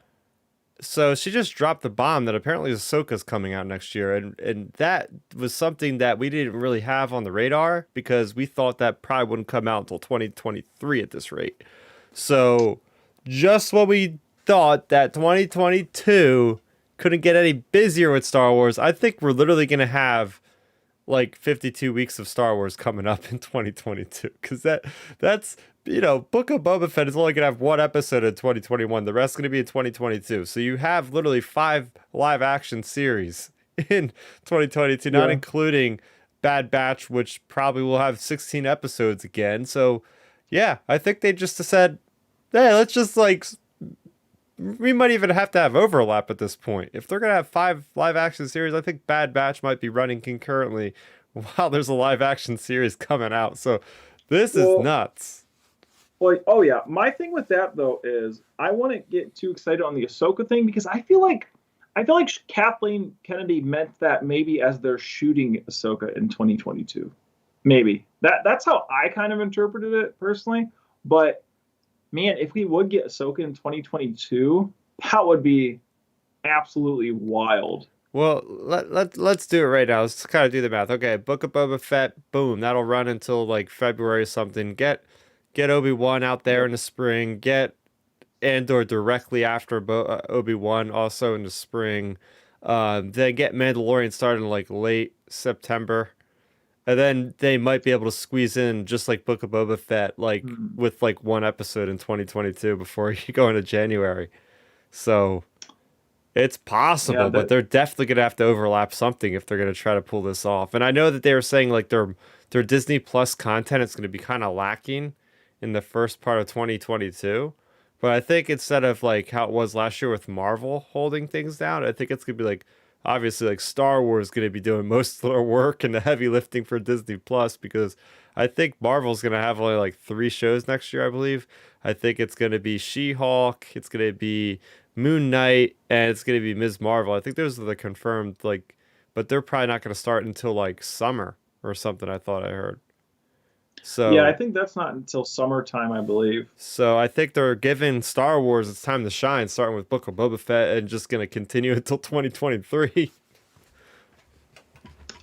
So she just dropped the bomb that apparently Ahsoka's coming out next year, and that was something that we didn't really have on the radar because we thought that probably wouldn't come out until 2023 at this rate. So just when we thought that 2022 couldn't get any busier with Star Wars, I think we're literally gonna have like 52 weeks of Star Wars coming up in 2022 because that's Book of Boba Fett is only gonna have one episode in 2021. The rest gonna be in 2022. So you have literally five live action series in 2022, not Yeah. including Bad Batch, which probably will have 16 episodes again. So yeah, I think they just said, hey, let's just like we might even have to have overlap at this point. If they're gonna have five live action series, I think Bad Batch might be running concurrently while there's a live action series coming out. So this is Well, nuts. well, oh yeah. My thing with that though is I wouldn't get too excited on the Ahsoka thing because I feel like Kathleen Kennedy meant that maybe as they're shooting Ahsoka in 2022. Maybe that's how I kind of interpreted it personally. But man, if we would get Ahsoka in 2022, that would be absolutely wild. Well, let's do it right now. Let's kind of do the math. Okay, Book of Boba Fett, boom, that'll run until like February or something. Get Obi-Wan out there Yep. in the spring. Get Andor directly after Obi-Wan also in the spring. Then get Mandalorian started in like late September. And then they might be able to squeeze in just like Book of Boba Fett, like Hmm. with like one episode in 2022 before you go into January. So it's Yeah, possible, but that they're definitely gonna have to overlap something if they're gonna try to pull this off. And I know that they were saying like their Disney Plus content is gonna be kind of lacking in the first part of 2022. But I think instead of like how it was last year with Marvel holding things down, I think it's gonna be like obviously like Star Wars gonna be doing most of their work and the heavy lifting for Disney Plus because I think Marvel's gonna have only like three shows next year, I believe. I think it's gonna be She-Hulk, it's gonna be Moon Knight, and it's gonna be Ms. Marvel. I think those are the confirmed like, but they're probably not gonna start until like summer or something. I thought I heard. yeah, I So, think that's not until summertime, I believe. so I think they're giving Star Wars its time to shine, starting with Book of Boba Fett, and just gonna continue until 2023.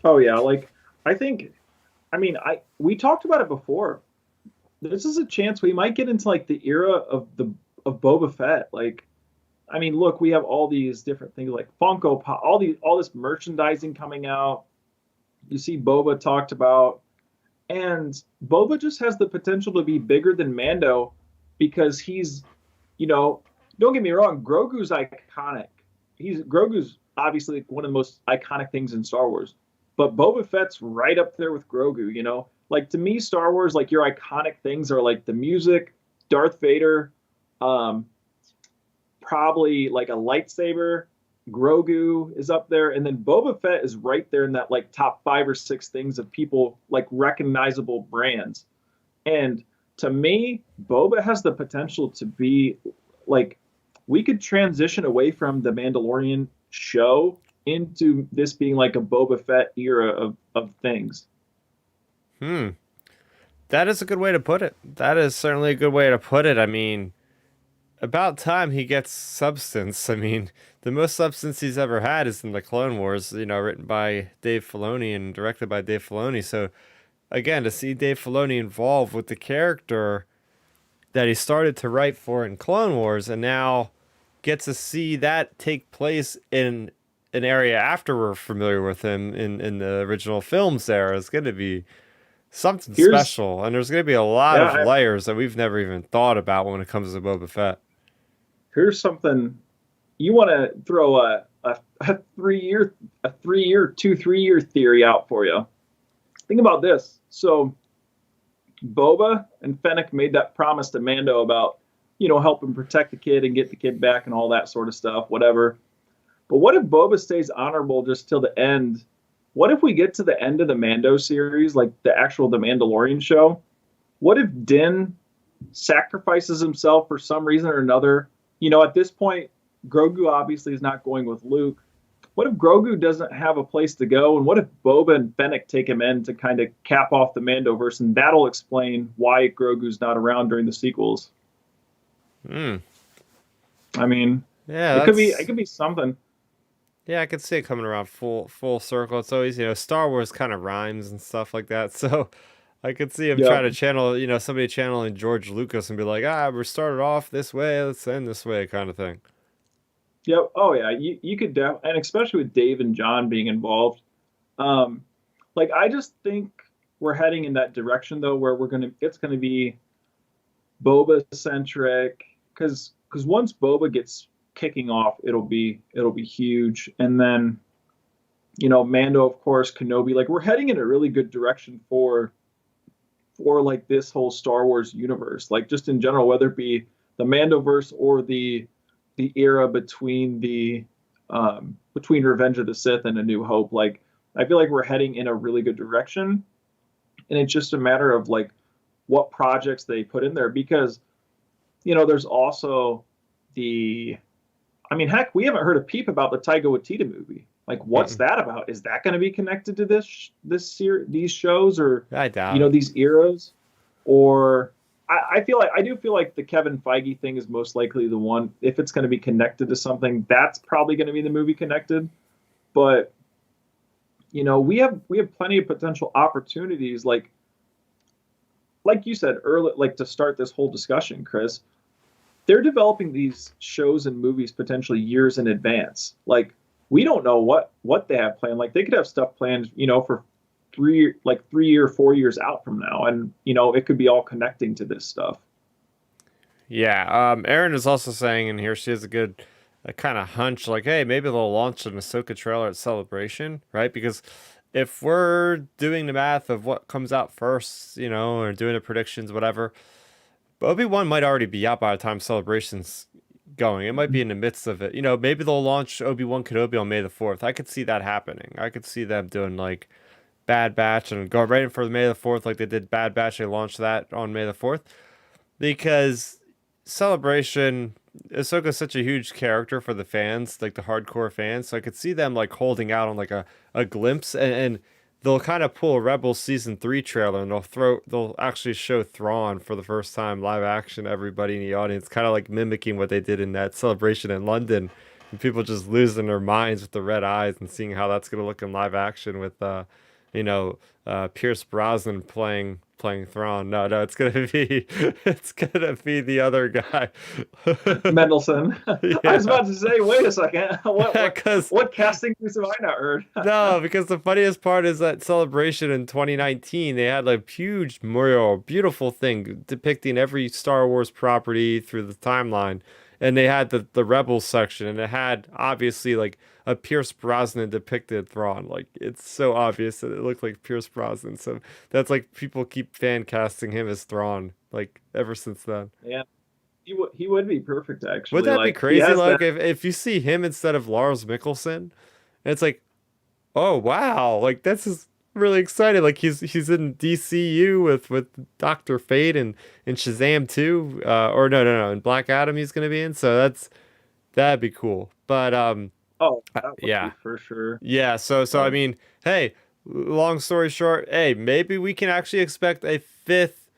Oh yeah, like I think I mean I we talked about it before. This is a chance we might get into like the era of Boba Fett. Like, I mean, look, we have all these different things like Funko Pop, all this merchandising coming out. You see Boba talked about, and Boba just has the potential to be bigger than Mando because he's, you know, don't get me wrong, Grogu's iconic. Grogu's obviously one of the most iconic things in Star Wars, but Boba Fett's right up there with Grogu. Like to me, Star Wars, like your iconic things are like the music, Darth Vader, um, probably like a lightsaber. Grogu is up there, and then Boba Fett is right there in that like top five or six things of people like recognizable brands. And to me, Boba has the potential to be like we could transition away from the Mandalorian show into this being like a Boba Fett era of things. Hmm. That is a good way to put it. That is certainly a good way to put it. I mean, about time he gets substance. I mean, the most substance he's ever had is in the Clone Wars, written by Dave Filoni and directed by Dave Filoni. So again, to see Dave Filoni involved with the character that he started to write for in Clone Wars, and now get to see that take place in an area after we're familiar with him in the original films there is going to be something Here's special. And there's going to be a lot yeah, of layers that we've never even thought about when it comes to Boba Fett. here's something you want to throw a 3 year, 3 year theory out for you. Think about this. So Boba and Fennec made that promise to Mando about, helping protect the kid and get the kid back and all that sort of stuff, whatever. But what if Boba stays honorable just till the end? What if we get to the end of the Mando series, like the actual The Mandalorian show? What if Din sacrifices himself for some reason or another? At this point, Grogu obviously is not going with Luke. What if Grogu doesn't have a place to go? And what if Boba and Fennec take him in to kind of cap off the Mandoverse? And that'll explain why Grogu's not around during the sequels. Hmm. I mean, Yeah, it could be something. yeah, I could see it coming around full circle. It's always, Star Wars kind of rhymes and stuff like that. So I could see him Yeah. trying to channel, somebody channeling George Lucas and be like, we started off this way, let's end this way, kind of thing. Yep. Oh yeah. You could and especially with Dave and John being involved. Um, like I just think we're heading in that direction though, where it's gonna be Boba centric, because once Boba gets kicking off, it'll be huge, and then Mando, of course, Kenobi. Like we're heading in a really good direction for like this whole Star Wars universe, like just in general, whether it be the Mandoverse or the era between Revenge of the Sith and A New Hope. Like I feel like we're heading in a really good direction, and it's just a matter of like what projects they put in there because there's also the I mean, heck, we haven't heard a peep about the Taika Waititi movie. Like, what's Mm-mm. that about? Is that going to be connected to these shows, or I doubt it. these eras? Or I do feel like the Kevin Feige thing is most likely the one. If it's going to be connected to something, that's probably going to be the movie connected. But we have plenty of potential opportunities, like you said earlier, like to start this whole discussion, Chris. They're developing these shows and movies potentially years in advance. Like we don't know what they have planned. Like they could have stuff planned, for 3 or 4 years out from now, and it could be all connecting to this stuff. Yeah, Erin is also saying in here she has a kind of hunch, like, hey, maybe they'll launch an Ahsoka trailer at Celebration, right? Because if we're doing the math of what comes out first, or doing the predictions, whatever, Obi-Wan might already be out by the time Celebration's going. It might be in the midst of it. Maybe they'll launch Obi-Wan Kenobi on May the 4th. I could see that happening. I could see them doing like Bad Batch and go right in for May the 4th like they did Bad Batch. They launched that on May the 4th because Celebration, Ahsoka's such a huge character for the fans, like the hardcore fans. So I could see them like holding out on like a glimpse, and they'll kind of pull a Rebels season 3 trailer and they'll actually show Thrawn for the first time live action to everybody in the audience, kind of like mimicking what they did in that Celebration in London. And people just losing their minds with the red eyes and seeing how that's gonna look in live action with you know, Pierce Brosnan playing Thrawn. No, it's gonna be it's gonna be the other guy. Mendelsohn. I was Yeah, about to say, wait a second, because what casting news have I not heard? no, because the funniest part is that Celebration in 2019, they had like huge mural, beautiful thing depicting every Star Wars property through the timeline. And they had the Rebels section, and it had obviously like a Pierce Brosnan depicted Thrawn. Like it's so obvious that it looked like Pierce Brosnan. So that's like people keep fan casting him as Thrawn, like ever since then. Yeah, he would be perfect Would actually. that be Like he crazy? has that. Like if you see him instead of Lars Mikkelsen, it's like, oh wow, like that's just really exciting. Like he's in DCU with Doctor Fate and Shazam too. Or no, in Black Adam he's gonna be in. So that'd be cool. But Oh, that would be yeah, for sure. yeah. So I Um, mean, hey. long story short, hey, maybe we can actually expect a fifth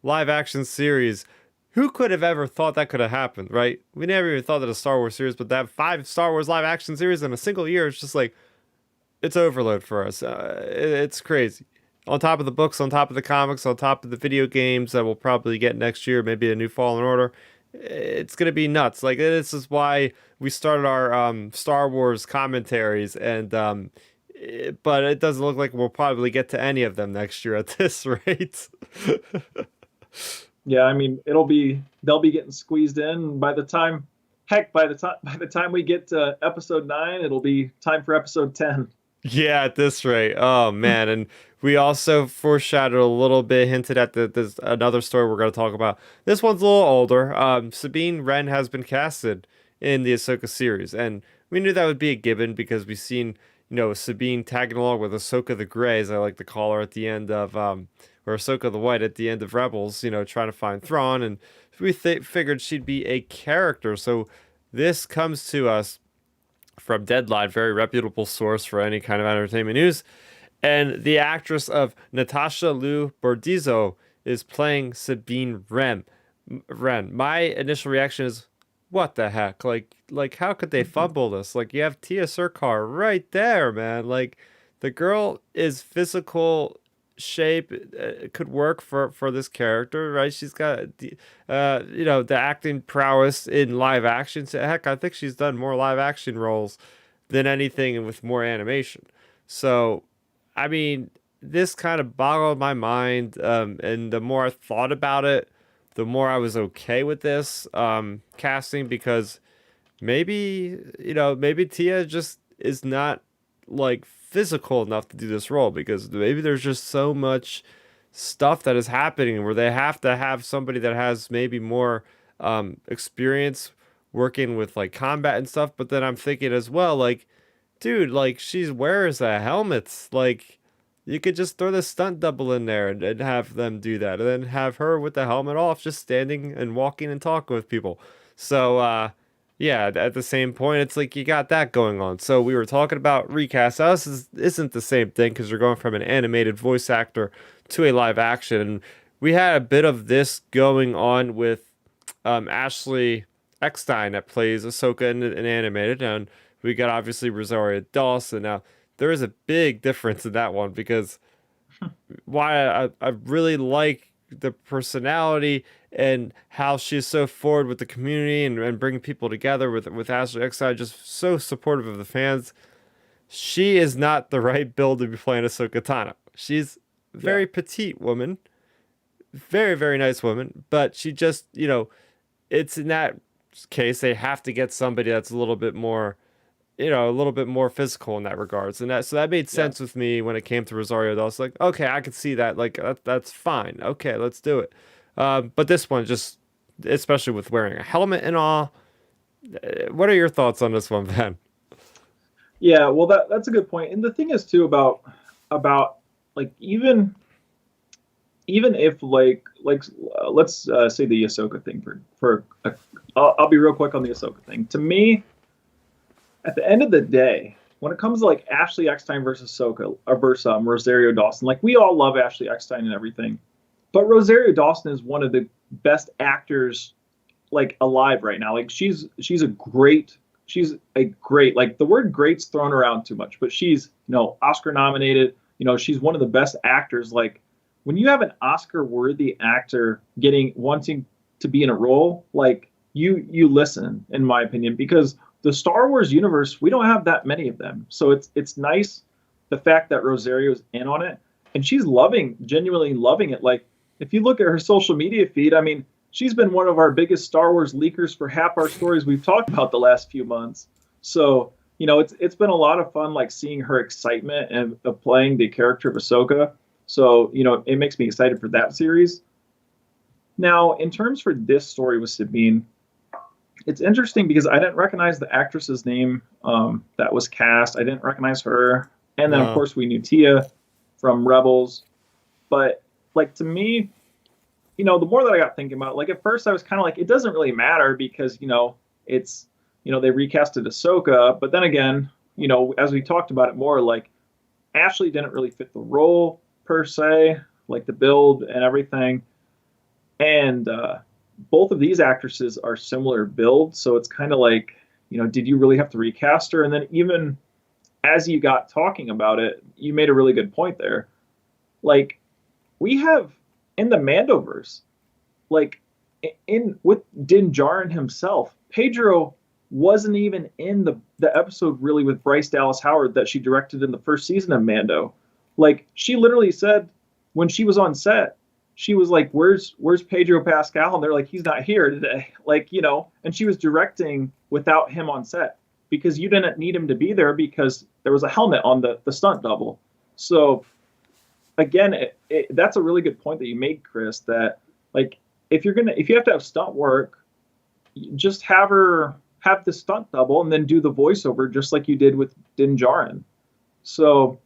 live action series. Who could have ever thought that could have happened, right? We never even thought that a Star Wars series, but that five Star Wars live action series in a single year is just like, it's overload for us. It's crazy. On top of the books, on top of the comics, on top of the video games that we'll probably get next year, maybe a new Fallen Order. It's gonna be nuts. Like this is why we started our Star Wars commentaries, and but it doesn't look like we'll probably get to any of them next year at this rate. Yeah, I mean, they'll be getting squeezed in by the time. Heck, by the time we get to episode 9, it'll be time for episode 10. Yeah, at this rate. Oh man, and we also foreshadowed a little bit, hinted at there's another story we're going to talk about. This one's a little older. Sabine Wren has been casted in the Ahsoka series, and we knew that would be a given because we've seen, Sabine tagging along with Ahsoka the Grey, as I like to call her, at the end of or Ahsoka the White at the end of Rebels. Trying to find Thrawn, and we figured she'd be a character. So this comes to us from Deadline, very reputable source for any kind of entertainment news. And the actress of Natasha Liu Bordizzo is playing Sabine Wren. My initial reaction is, what the heck? Like how could they fumble this? Like you have Tia Sircar right there, man. Like the girl is physical shape, could work for this character, right? She's got the acting prowess in live action. So, heck, I think she's done more live action roles than anything with more animation. So, I mean, this kind of boggled my mind, and the more I thought about it, the more I was okay with this casting, because maybe Tia just is not like physical enough to do this role, because maybe there's just so much stuff that is happening where they have to have somebody that has maybe more experience working with like combat and stuff. But then I'm thinking as well, like, dude, like she wears a helmet. Like you could just throw the stunt double in there and have them do that, and then have her with the helmet off, just standing and walking and talking with people. So yeah, at the same point, it's like you got that going on. So we were talking about recast. Now, isn't the same thing because you're going from an animated voice actor to a live action. And we had a bit of this going on with Ashley Eckstein that plays Ahsoka in animated, and we got obviously Rosario Dawson. Now there is a big difference in that one, because why I really like the personality and how she's so forward with the community, and bringing people together with Ashley Eckstein, just so supportive of the fans. She is not the right build to be playing Ahsoka Tano. She's a Yeah. very petite woman, very, very nice woman, but she just, it's in that case, they have to get somebody that's a little bit more, a little bit more physical in that regards. And that made Yeah. sense with me when it came to Rosario Dawson. Like, okay, I could see that. Like, that's fine. Okay, let's do it. But this one, just especially with wearing a helmet and all. What are your thoughts on this one, Ben? Yeah, well, that's a good point. And the thing is too about like even if let's say the Ahsoka thing I'll be real quick on the Ahsoka thing. To me, at the end of the day, when it comes to like Ashley Eckstein versus Ahsoka or versus Rosario Dawson, like we all love Ashley Eckstein and everything, but Rosario Dawson is one of the best actors like alive right now. Like she's a great, like the word great's thrown around too much, but she's, Oscar nominated, she's one of the best actors. Like when you have an Oscar worthy actor wanting to be in a role, like you listen, in my opinion, because the Star Wars universe, we don't have that many of them. So it's nice the fact that Rosario's in on it, and she's genuinely loving it. Like if you look at her social media feed, I mean, she's been one of our biggest Star Wars leakers for half our stories we've talked about the last few months. So, it's been a lot of fun, like seeing her excitement of playing the character of Ahsoka. So, it makes me excited for that series. Now, in terms for this story with Sabine, it's interesting because I didn't recognize the actress's name that was cast. I didn't recognize her. And then, of No. course, we knew Tia from Rebels. But, like, to me, the more that I got thinking about it, like at first I was kind of like, it doesn't really matter because, it's, they recasted Ahsoka. But then again, as we talked about it more, like Ashley didn't really fit the role per se, like the build and everything. And both of these actresses are similar build, so it's kind of like, did you really have to recast her? And then even as you got talking about it, you made a really good point there. Like, we have in the Mandoverse, like in with Din Djarin himself, Pedro wasn't even in the episode really with Bryce Dallas Howard that she directed in the first season of Mando. Like, she literally said when she was on set, she was like, where's Pedro Pascal? And they're like, he's not here today. Like, and she was directing without him on set because you didn't need him to be there because there was a helmet on the stunt double. So again, that's a really good point that you made, Chris, that like, if you have to have stunt work, just have the stunt double and then do the voiceover just like you did with Din Djarin. So,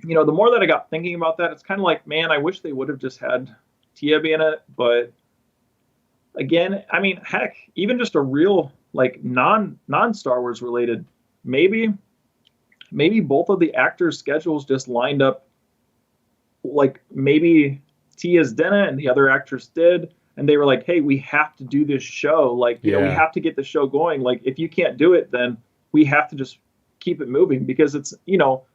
the more that I got thinking about that, it's kind of like, man, I wish they would have just had Tia be in it. But again, I mean, heck, even just a real like non Star Wars related, maybe both of the actors' schedules just lined up. Like, maybe Tia's didn't and the other actress did, and they were like, hey, we have to do this show. Like, we have to get the show going. Like, if you can't do it, then we have to just keep it moving because it's,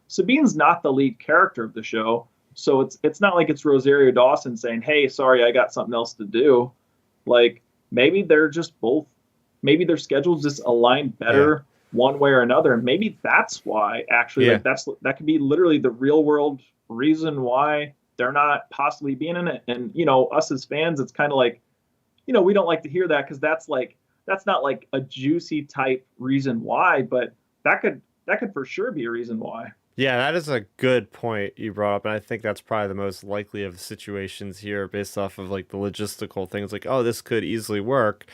Sabine's not the lead character of the show. So it's not like it's Rosario Dawson saying, hey, sorry, I got something else to do. Like, maybe they're just both, maybe their schedules just align better one way or another. And maybe that's why actually, like, that could be literally the real world reason why they're not possibly being in it. And, us as fans, it's kind of like, we don't like to hear that because that's not like a juicy type reason why, but that could for sure be a reason why. Yeah, that is a good point you brought up, and I think that's probably the most likely of the situations here based off of like the logistical things, like, oh, this could easily work.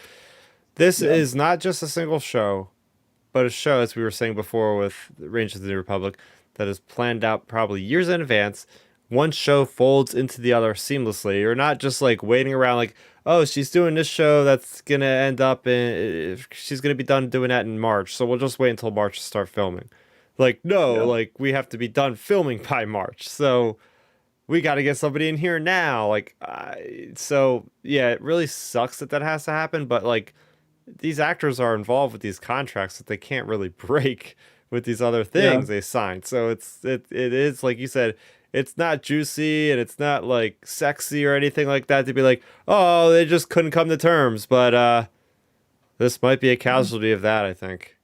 This is not just a single show, but a show, as we were saying before with Rangers of the New Republic, that is planned out probably years in advance. One show folds into the other seamlessly. You're not just like waiting around like, oh, she's doing this show that's going to end up she's going to be done doing that in March, so we'll just wait until March to start filming. Like, no, like, we have to be done filming by March, so we got to get somebody in here now. Like, so, yeah, it really sucks that has to happen, but, like, these actors are involved with these contracts that they can't really break with these other things they signed. So it is, like you said, it's not juicy and it's not, like, sexy or anything like that to be like, oh, they just couldn't come to terms, but this might be a casualty of that, I think.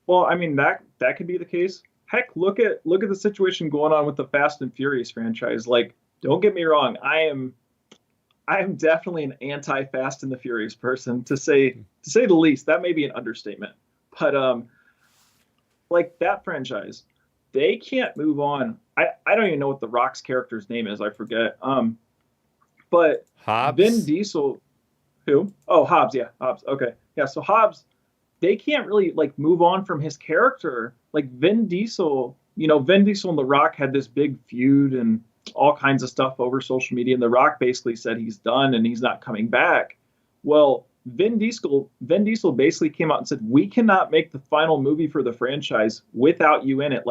Well, I mean, that could be the case. Heck, look at the situation going on with the Fast and Furious franchise. Like, don't get me wrong, I am definitely an anti-Fast and the Furious person, to say the least. That may be an understatement. But like, that franchise, they can't move on. I don't even know what The Rock's character's name is. I forget. But Hobbs? Vin Diesel, who? Oh, Hobbs. Yeah, Hobbs. Okay, yeah. So Hobbs, they can't really like move on from his character. Like, Vin Diesel, Vin Diesel and The Rock had this big feud and all kinds of stuff over social media, and The Rock basically said he's done and he's not coming back. Well, Vin Diesel basically came out and said, we cannot make the final movie for the franchise without you in it.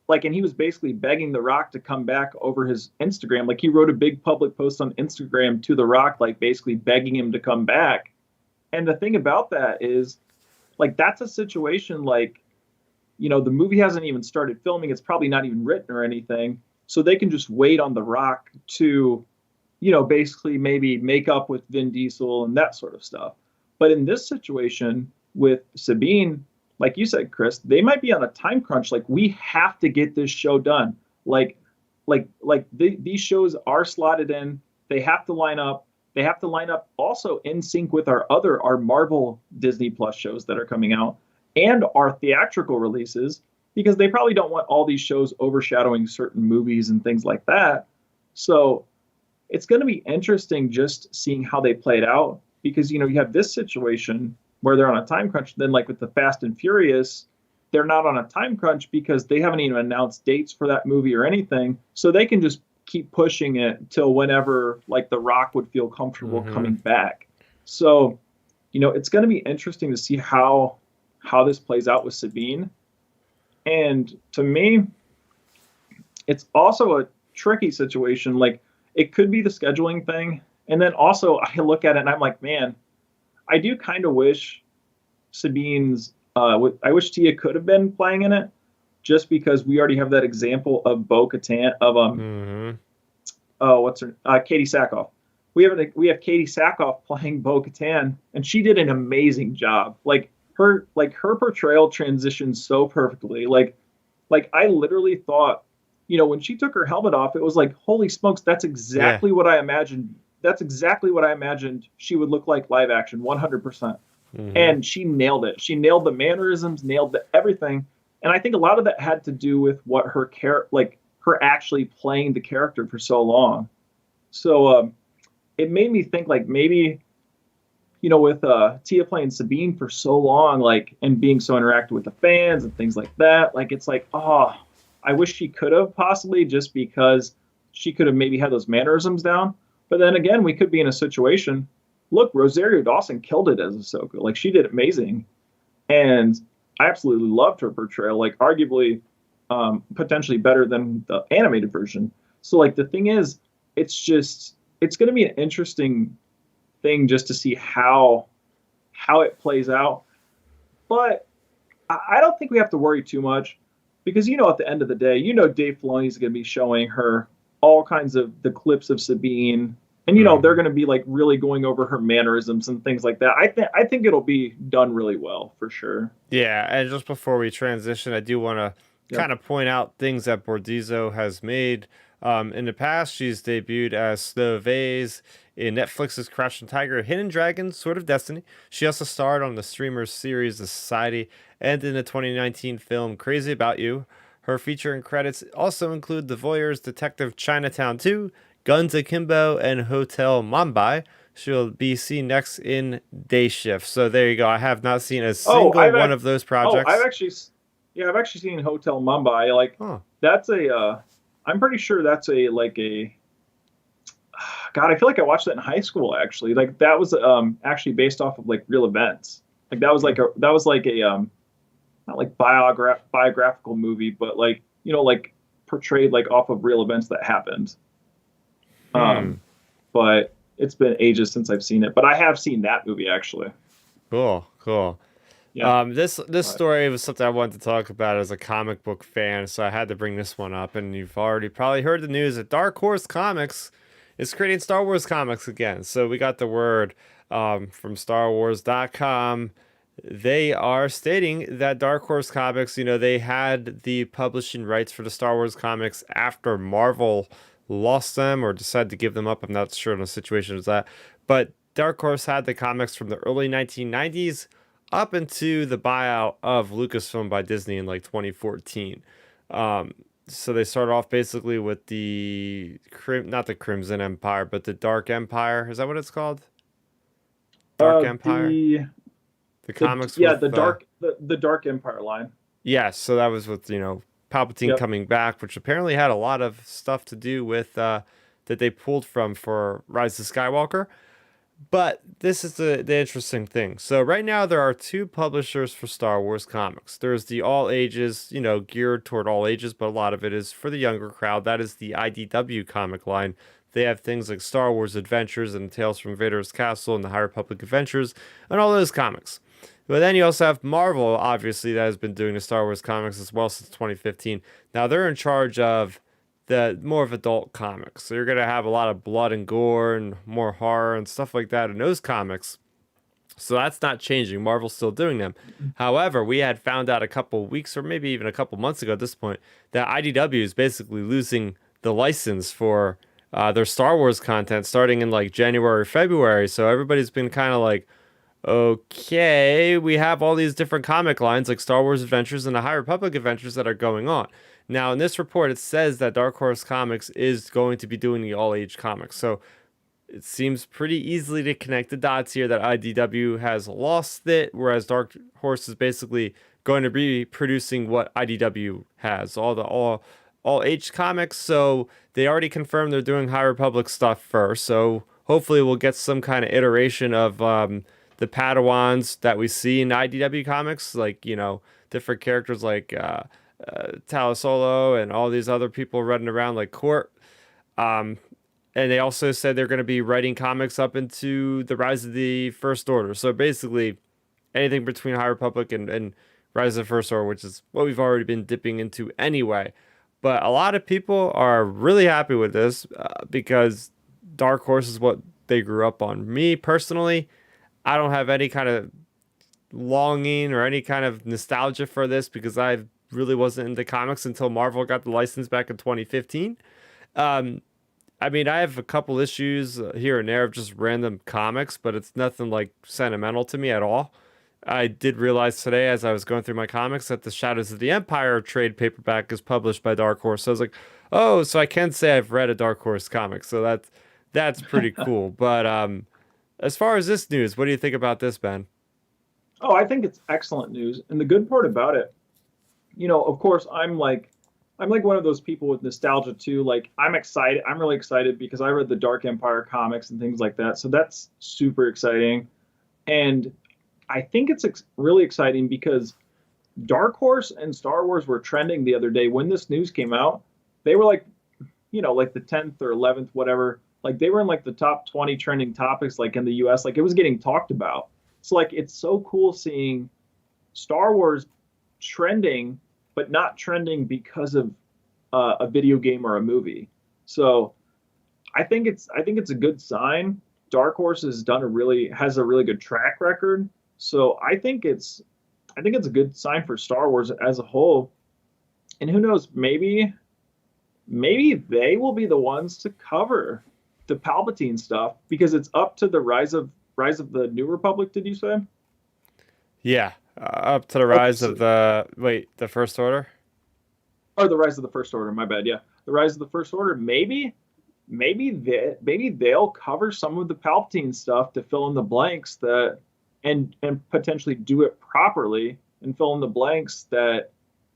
And he was basically begging The Rock to come back over his Instagram. Like, he wrote a big public post on Instagram to The Rock, like, basically begging him to come back. And the thing about that is, like, that's a situation, like, the movie hasn't even started filming. It's probably not even written or anything. So they can just wait on The Rock to, basically maybe make up with Vin Diesel and that sort of stuff. But in this situation with Sabine, like you said, Chris, they might be on a time crunch. Like, we have to get this show done. These shows are slotted in. They have to line up. They have to line up also in sync with our Marvel Disney Plus shows that are coming out and our theatrical releases, because they probably don't want all these shows overshadowing certain movies and things like that. So it's going to be interesting just seeing how they play it out, because, you have this situation where they're on a time crunch. Then, like with the Fast and Furious, they're not on a time crunch because they haven't even announced dates for that movie or anything. So they can just keep pushing it till whenever, like, The Rock would feel comfortable coming back. So, it's going to be interesting to see how this plays out with Sabine. And to me, it's also a tricky situation. Like it could be the scheduling thing, and then also I look at it and I'm like, man, I do kind of wish Sabine's. I wish Tia could have been playing in it, just because we already have that example of Bo Katan of Mm-hmm. oh, what's her Katie Sackhoff. We have Katie Sackhoff playing Bo Katan, and she did an amazing job. Like her portrayal transitions so perfectly. Like I literally thought, when she took her helmet off, it was like, holy smokes, that's Yeah. exactly what I imagined. That's exactly what I imagined she would look like live action, 100%. Mm-hmm. And she nailed it. She nailed the mannerisms, nailed everything. And I think a lot of that had to do with what like her actually playing the character for so long. So it made me think like maybe with Tia playing Sabine for so long, like and being so interactive with the fans and things like that, like it's like, oh, I wish she could have possibly, just because she could have maybe had those mannerisms down. But then again, we could be in a situation. Look, Rosario Dawson killed it as Ahsoka. Like she did amazing, and I absolutely loved her portrayal. Like arguably, potentially better than the animated version. So like the thing is, it's going to be an interesting thing just to see how it plays out. But I don't think we have to worry too much, because at the end of the day, Dave Filoni is going to be showing her all kinds of the clips of Sabine, and they're Mm-hmm. going to be like really going over her mannerisms and things like that. I think it'll be done really well for sure. Yeah, and just before we transition, I do want to Yep. kind of point out things that Bordizzo has made. In the past, she's debuted as Snow Vase in Netflix's Crouching Tiger, Hidden Dragon, Sword of Destiny. She also starred on the streamer series The Society and in the 2019 film Crazy About You. Her featuring credits also include The Voyeur's Detective Chinatown 2, Guns Akimbo, and Hotel Mumbai. She'll be seen next in Day Shift. So there you go. I have not seen a Oh, single one of those I've projects. actually, yeah, I've actually seen Hotel Mumbai. Like Huh. that's I'm pretty sure that's a God, I feel like I watched that in high school actually. Like that was actually based off of like real events. Like that was like a not like biographical movie, but like like portrayed like off of real events that happened. Hmm. Um, but it's been ages since I've seen it, but I have seen that movie actually. Cool. Cool. Yeah. This But story was something I wanted to talk about as a comic book fan, so I had to bring this one up. And you've already probably heard the news that Dark Horse Comics is creating Star Wars comics again. So we got the word from StarWars.com. They are stating that Dark Horse Comics, they had the publishing rights for the Star Wars comics after Marvel lost them or decided to give them up. I'm not sure on the situation is that. But Dark Horse had the comics from the early 1990s up into the buyout of Lucasfilm by Disney in like 2014. Um, so they started off basically with not the Crimson Empire, but the Dark Empire. Is that what it's called? Dark Empire? the The the comics yeah, with the Dark Empire line. yes, so that was with, Palpatine Yep. coming back, which apparently had a lot of stuff to do with that they pulled from for Rise of Skywalker. But this is the interesting thing. So right now there are two publishers for Star Wars comics. There's the all ages, geared toward all ages, but a lot of it is for the younger crowd. That is the IDW comic line. They have things like Star Wars Adventures and Tales from Vader's Castle and the High Republic Adventures and all those comics. But then you also have Marvel, obviously, that has been doing the Star Wars comics as well since 2015. Now they're in charge of the more of adult comics. So you're gonna have a lot of blood and gore and more horror and stuff like that in those comics. So that's not changing. Marvel's still doing them. However, we had found out a couple weeks or maybe even a couple months ago at this point that IDW is basically losing the license for their Star Wars content starting in like January, February. So everybody's been kind of like, okay, we have all these different comic lines like Star Wars Adventures and the High Republic Adventures that are going on. Now, in this report, it says that Dark Horse Comics is going to be doing the all age comics. So it seems pretty easily to connect the dots here that IDW has lost it, whereas Dark Horse is basically going to be producing what IDW has, all age comics. So they already confirmed they're doing High Republic stuff first. So hopefully we'll get some kind of iteration of the Padawans that we see in IDW comics, like different characters like Talasolo and all these other people running around like Court. Um, and they also said they're going to be writing comics up into the Rise of the First Order. So basically, anything between High Republic and Rise of the First Order, which is what we've already been dipping into anyway. But a lot of people are really happy with this because Dark Horse is what they grew up on. Me personally, I don't have any kind of longing or any kind of nostalgia for this because I really wasn't into comics until Marvel got the license back in 2015. Um, I mean, I have a couple issues here and there of just random comics, but it's nothing like sentimental to me at all. I did realize today as I was going through my comics that the Shadows of the Empire trade paperback is published by Dark Horse. So I was like, oh, so I can say I've read a Dark Horse comic. So that's pretty cool. But as far as this news, what do you think about this, Ben? Oh, I think it's excellent news. And the good part about it, of course, I'm like one of those people with nostalgia too. Like I'm excited. I'm really excited because I read the Dark Empire comics and things like that. So that's super exciting. And I think it's really exciting because Dark Horse and Star Wars were trending the other day when this news came out. They were like, like the 10th or 11th, whatever. Like they were in like the top 20 trending topics, like in the US. Like it was getting talked about. So like it's so cool seeing Star Wars trending, but not trending because of a video game or a movie. So I think it's a good sign. Dark Horse has a really good track record. So I think it's a good sign for Star Wars as a whole. And who knows, maybe they will be the ones to cover the Palpatine stuff because it's up to the rise of the New Republic. Did you say? Yeah, up to the Okay, rise so of the First Order. or the rise of the First Order. My bad. Yeah, the rise of the First Order. Maybe they'll cover some of the Palpatine stuff to fill in the blanks that and potentially do it properly and fill in the blanks that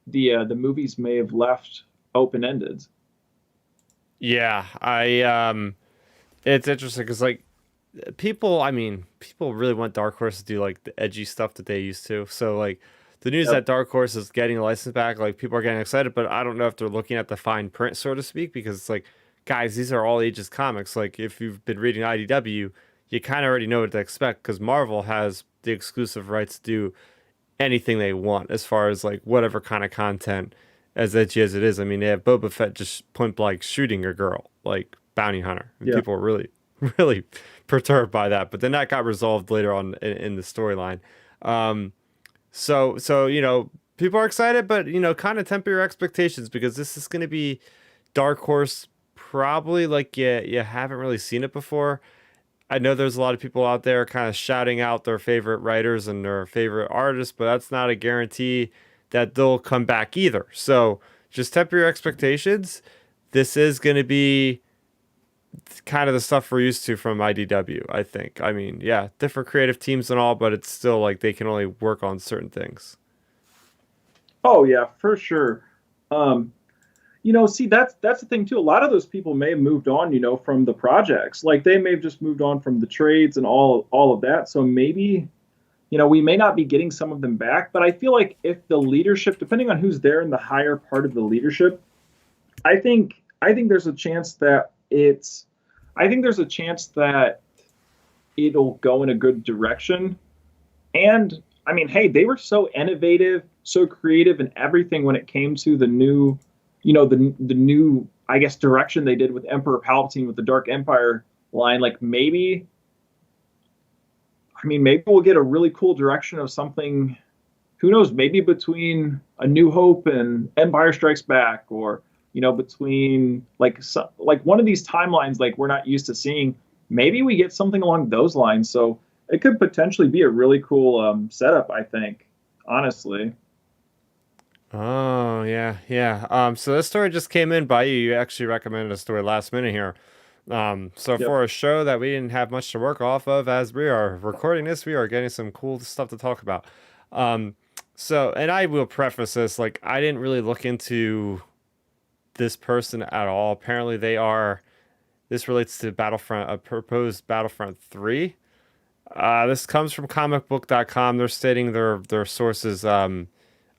the movies may have left open ended. Yeah, it's interesting because like people, I mean, people really want Dark Horse to do like the edgy stuff that they used to. So like the news Yep. that Dark Horse is getting a license back, like people are getting excited, but I don't know if they're looking at the fine print, so to speak, because it's like, guys, these are all ages comics. Like if you've been reading IDW, you kind of already know what to expect because Marvel has the exclusive rights to do anything they want as far as like whatever kind of content as edgy as it is. I mean, they have Boba Fett just point blank shooting a girl, like bounty hunter, and Yeah. people were really, really perturbed by that. But then that got resolved later on in the storyline. Um, so people are excited, but kind of temper your expectations because this is going to be Dark Horse, probably like you haven't really seen it before. I know there's a lot of people out there kind of shouting out their favorite writers and their favorite artists, but that's not a guarantee that they'll come back either. So just temper your expectations. This is going to be kind of the stuff we're used to from IDW, I think. I mean, yeah, different creative teams and all, but it's still like they can only work on certain things. Oh yeah, for sure. Um, see that's the thing too. A lot of those people may have moved on, from the projects. Like they may have just moved on from the trades and all of that. So maybe, we may not be getting some of them back, but I feel like if the leadership, depending on who's there in the higher part of the leadership, I think there's a chance that it'll go in a good direction. And I mean, hey, they were so innovative, so creative, and everything when it came to the new, the new, I guess, direction they did with Emperor Palpatine with the Dark Empire line. Like maybe we'll get a really cool direction of something. Who knows? Maybe between A New Hope and Empire Strikes Back, or between like one of these timelines like we're not used to seeing. Maybe we get something along those lines. So it could potentially be a really cool setup. I think, honestly. Oh, yeah, yeah. So this story just came in by you. You actually recommended a story last minute here. So Yep. for a show that we didn't have much to work off of as we are recording this, we are getting some cool stuff to talk about. Um, and I will preface this, like, I didn't really look into this person at all. Apparently this relates to Battlefront, a proposed Battlefront 3. This comes from comicbook.com. They're stating their sources.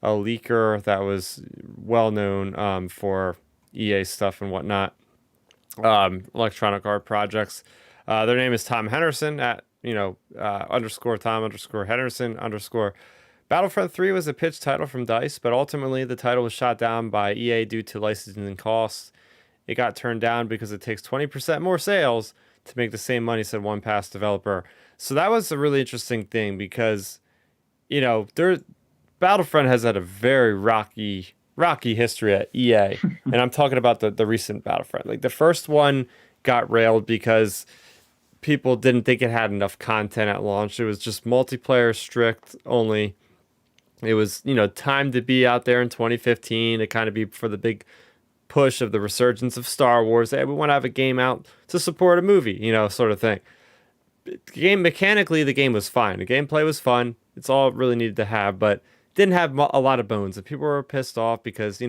a leaker that was well known for EA stuff and whatnot, Electronic Art Projects. Their name is Tom Henderson at underscore Tom underscore Henderson underscore. Battlefront 3 was a pitch title from DICE, but ultimately the title was shot down by EA due to licensing costs. It got turned down because it takes 20% more sales to make the same money, said one past developer. So that was a really interesting thing because, there Battlefront has had a very rocky history at EA. And I'm talking about the recent Battlefront. Like the first one got railed because people didn't think it had enough content at launch. It was just multiplayer strict only. It was, time to be out there in 2015 to kind of be for the big push of the resurgence of Star Wars. Hey, we want to have a game out to support a movie, sort of thing. Game mechanically, the game was fine. The gameplay was fun. It's all it really needed to have, but didn't have a lot of bones. And people were pissed off because,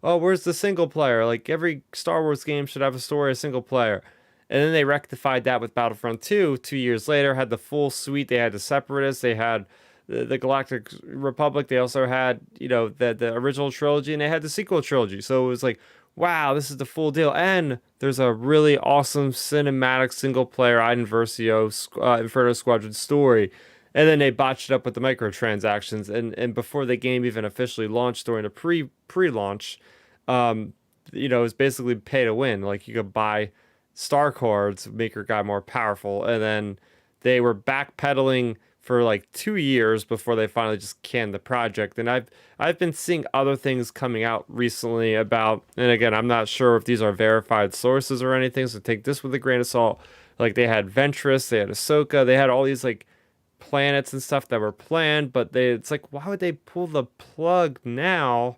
oh, where's the single player? Like every Star Wars game should have a story, a single player. And then they rectified that with Battlefront 2. 2 years later, had the full suite. They had the Separatists. They had the Galactic Republic. They also had, the original trilogy, and they had the sequel trilogy. So it was like, wow, this is the full deal. And there's a really awesome cinematic single player Inferno Squadron story. And then they botched it up with the microtransactions. And before the game even officially launched during the pre-launch, it was basically pay to win. Like you could buy star cards, make your guy more powerful. And then they were backpedaling for like 2 years before they finally just canned the project. And I've been seeing other things coming out recently about, and again, I'm not sure if these are verified sources or anything, so take this with a grain of salt. Like they had Ventress, they had Ahsoka, they had all these like planets and stuff that were planned, but it's like, why would they pull the plug now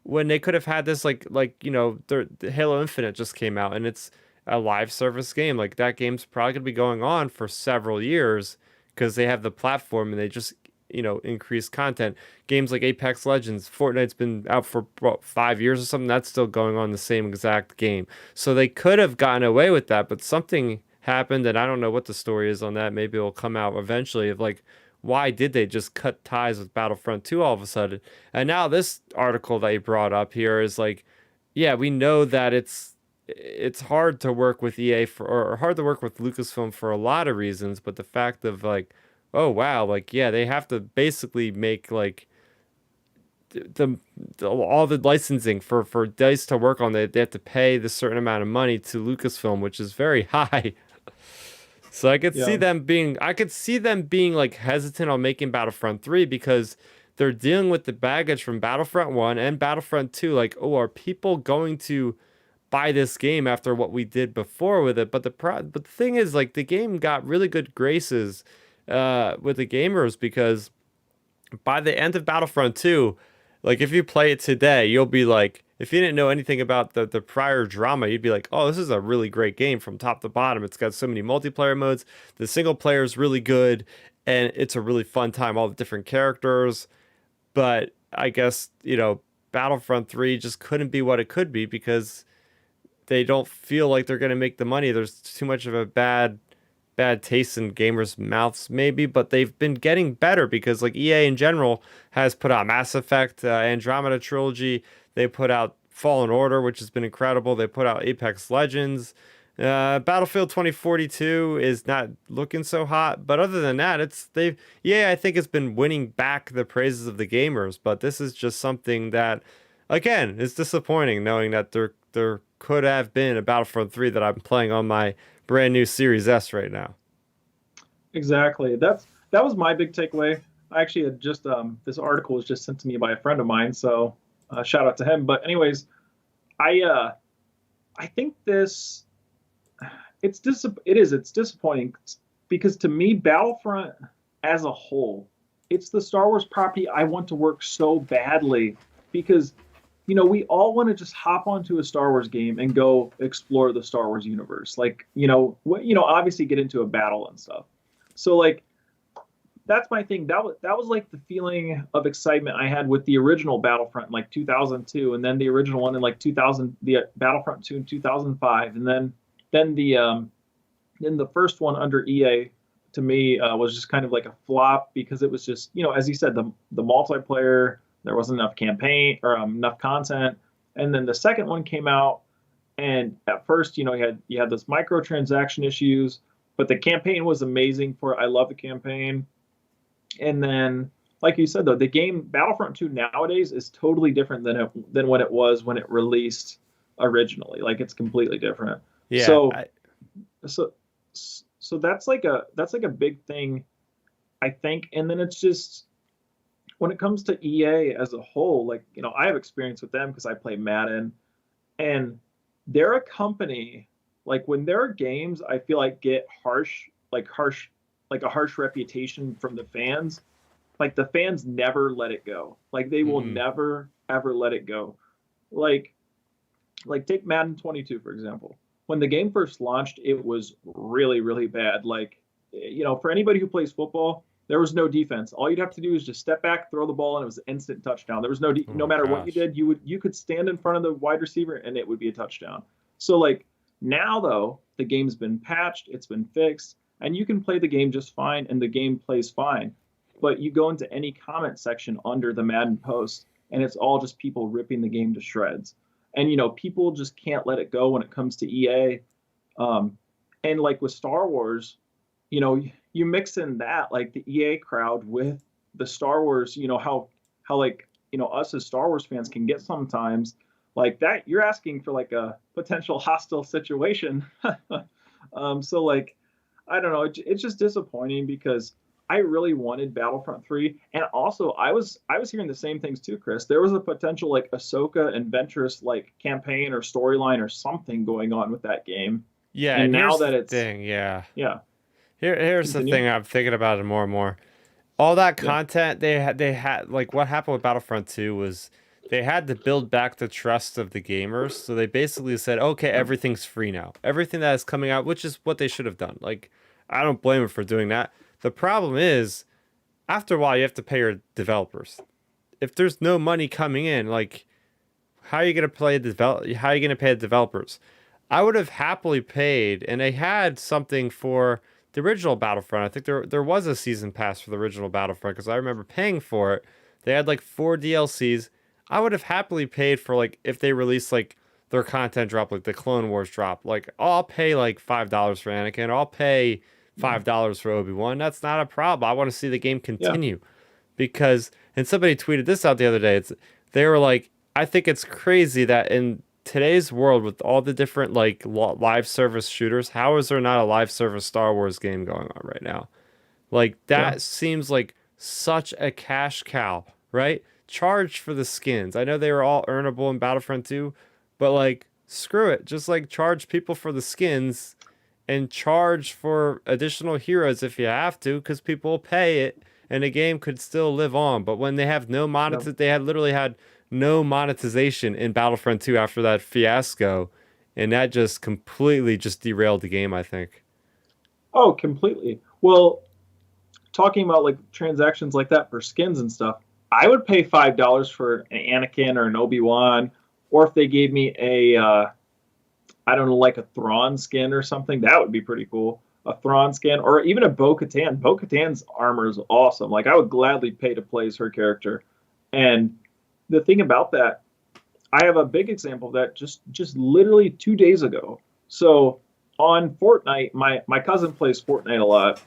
when they could have had this the Halo Infinite just came out and it's a live service game. Like that game's probably gonna be going on for several years because they have the platform and they just increase content. Games like Apex Legends, Fortnite's been out for what, 5 years or something. That's still going on the same exact game. So they could have gotten away with that, but something happened, and I don't know what the story is on that. Maybe it'll come out eventually of like, why did they just cut ties with Battlefront 2 all of a sudden? And now this article that you brought up here is like, yeah, we know that it's hard to work with EA or hard to work with Lucasfilm for a lot of reasons, but the fact of like, oh wow, like yeah, they have to basically make like all the licensing for DICE to work on it. They have to pay the certain amount of money to Lucasfilm, which is very high. So I could see them being like hesitant on making Battlefront 3 because they're dealing with the baggage from Battlefront 1 and Battlefront 2. Like, oh, are people going to buy this game after what we did before with it? But the thing is, like, the game got really good graces with the gamers because by the end of Battlefront 2, like if you play it today, you'll be like, if you didn't know anything about the prior drama, you'd be like, oh, this is a really great game from top to bottom. It's got so many multiplayer modes. The single player is really good, and it's a really fun time. All the different characters. But I guess, Battlefront 3 just couldn't be what it could be because they don't feel like they're going to make the money. There's too much of a bad taste in gamers' mouths, maybe, but they've been getting better because, like, EA in general has put out Mass Effect, Andromeda Trilogy. They put out Fallen Order, which has been incredible. They put out Apex Legends. Battlefield 2042 is not looking so hot, but other than that, I think it's been winning back the praises of the gamers. But this is just something that, again, is disappointing, knowing that there could have been a Battlefront 3 that I'm playing on my brand new Series S right now. Exactly. That was my big takeaway. I actually had just this article was just sent to me by a friend of mine, so shout out to him. But anyways, I think it's disappointing because to me Battlefront as a whole, it's the Star Wars property I want to work so badly because we all want to just hop onto a Star Wars game and go explore the Star Wars universe. Like, obviously get into a battle and stuff. So like, that's my thing. That was like the feeling of excitement I had with the original Battlefront in like 2002, and then the original one in like 2000, the Battlefront 2 in 2005, and then the first one under EA to me was just kind of like a flop because it was just, as you said, the multiplayer, there wasn't enough campaign or enough content. And then the second one came out, and at first, you had those microtransaction issues, but the campaign was amazing for it. I love the campaign. And then, like you said, though, the game Battlefront 2 nowadays is totally different than what it was when it released originally. Like it's completely different. Yeah, So so so that's like a big thing, I think. And then it's just when it comes to EA as a whole, like I have experience with them because I play Madden, and they're a company, like when their games I feel like get like a harsh reputation from the fans, like the fans never let it go. Like they will mm-mm. never ever let it go. Like take Madden 22 for example. When the game first launched, it was really really bad. Like for anybody who plays football, there was no defense. All you'd have to do is just step back, throw the ball, and it was an instant touchdown. There was Oh no my matter what you gosh. did, you could stand in front of the wide receiver and it would be a touchdown. So like now though, the game's been patched, it's been fixed, and you can play the game just fine and the game plays fine. But you go into any comment section under the Madden post and it's all just people ripping the game to shreds. And people just can't let it go when it comes to EA. Um, and like with Star Wars, you mix in that like the EA crowd with the Star Wars, how like us as Star Wars fans can get sometimes like that. You're asking for like a potential hostile situation. So like I don't know, it's just disappointing because I really wanted Battlefront 3, and also I was hearing the same things too, Chris. There was a potential like Ahsoka Adventurous like campaign or storyline or something going on with that game, Yeah, and and now here's that the it's thing. Yeah, yeah, here's the continue. thing. I'm thinking about it more and more. All that Yeah, content they had like what happened with Battlefront 2 was they had to build back the trust of the gamers. So they basically said, okay, yeah, everything's free now. Everything that is coming out, which is what they should have done. Like, I don't blame them for doing that. The problem is, after a while, you have to pay your developers. If there's no money coming in, like, how are you gonna pay the developers? I would have happily paid, and they had something for the original Battlefront. I think there was a season pass for the original Battlefront because I remember paying for it. They had like 4 DLCs. I would have happily paid for like if they released like their content drop, like the Clone Wars drop. Like I'll pay like $5 for Anakin. I'll pay yeah, $5 for Obi-Wan. That's not a problem. I want to see the game yeah. continue because and somebody tweeted this out the other day. They were like, I think it's crazy that in today's world with all the different like live service shooters, how is there not a live service Star Wars game going on right now? Like Yeah. that seems like such a cash cow, right? Charge for the skins. I know they were all earnable in Battlefront 2, but like screw it. Just like charge people for the skins and charge for additional heroes if you have to, because people will pay it and the game could still live on. But when they have no Yeah. they had literally had no monetization in Battlefront 2 after that fiasco, and that just completely just derailed the game, I think. Oh, completely. Well, talking about like transactions like that for skins and stuff, I would pay $5 for an Anakin or an Obi Wan, or if they gave me I don't know, like a Thrawn skin or something, that would be pretty cool. A Thrawn skin, or even a Bo-Katan. Bo-Katan's armor is awesome. Like I would gladly pay to play as her character. And the thing about that, I have a big example of that just literally 2 days ago. So on Fortnite, my cousin plays Fortnite a lot,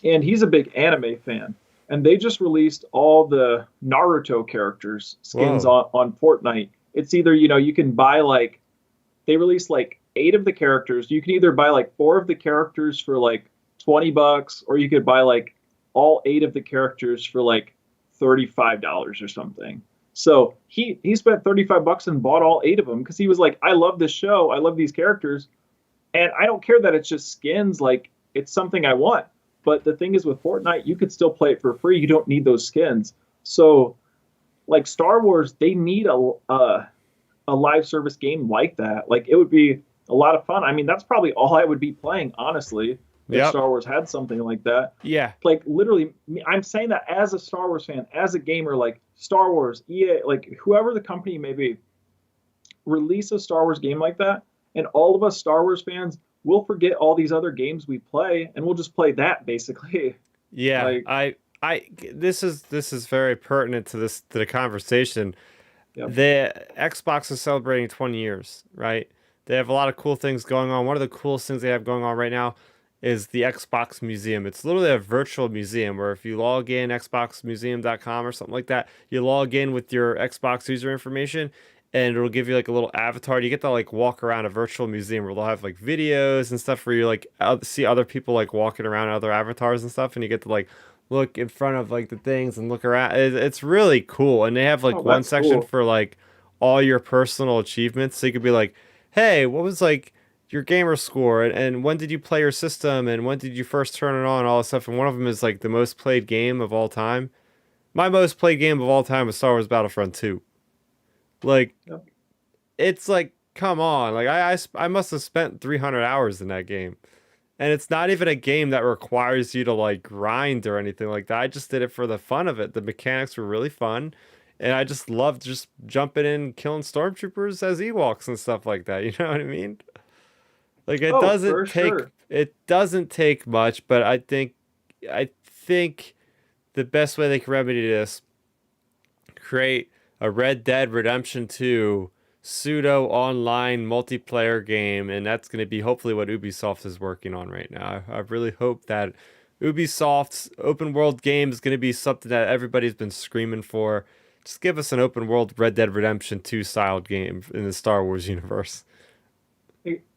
and he's a big anime fan. And they just released all the Naruto characters skins Whoa. on Fortnite. It's either you can buy like they released like 8 of the characters. You can either buy like 4 of the characters for like $20, or you could buy like all 8 of the characters for like $35 or something. So he spent $35 and bought all 8 of them because he was like, I love this show, I love these characters, and I don't care that it's just skins. Like it's something I want. But the thing is with Fortnite, you could still play it for free. You don't need those skins. So like Star Wars, they need a live service game like that. Like it would be a lot of fun. I mean, that's probably all I would be playing, honestly, if Yep. Star Wars had something like that. Yeah. Like literally, I'm saying that as a Star Wars fan, as a gamer, like Star Wars, EA, like whoever the company may be, release a Star Wars game like that, and all of us Star Wars fans will forget all these other games we play, and we'll just play that basically. Yeah. Like, I this is very pertinent to this to the conversation. Yep. The Xbox is celebrating 20 years, right? They have a lot of cool things going on. One of the coolest things they have going on right now is the Xbox Museum. It's literally a virtual museum where if you log in xboxmuseum.com or something like that, you log in with your Xbox user information and it'll give you like a little avatar. You get to like walk around a virtual museum where they'll have like videos and stuff where you like see other people like walking around other avatars and stuff and you get to like look in front of like the things and look around. It's really cool. And they have Oh, like one that's section cool. for like all your personal achievements. So you could be like, hey, what was like your gamer score and when did you play your system and when did you first turn it on, all this stuff. And one of them is like the most played game of all time. My most played game of all time was Star Wars Battlefront 2. Like, Yep. it's like, come on. Like, I must have spent 300 hours in that game. And it's not even a game that requires you to like grind or anything like that. I just did it for the fun of it. The mechanics were really fun. And I just loved just jumping in, killing stormtroopers as Ewoks and stuff like that. You know what I mean? Like Oh, for sure. it doesn't take much, but I think the best way they can remedy this, create a Red Dead Redemption 2 pseudo online multiplayer game, and that's going to be hopefully what Ubisoft is working on right now. I really hope that Ubisoft's open world game is going to be something that everybody's been screaming for. Just give us an open world Red Dead Redemption 2 styled game in the Star Wars universe.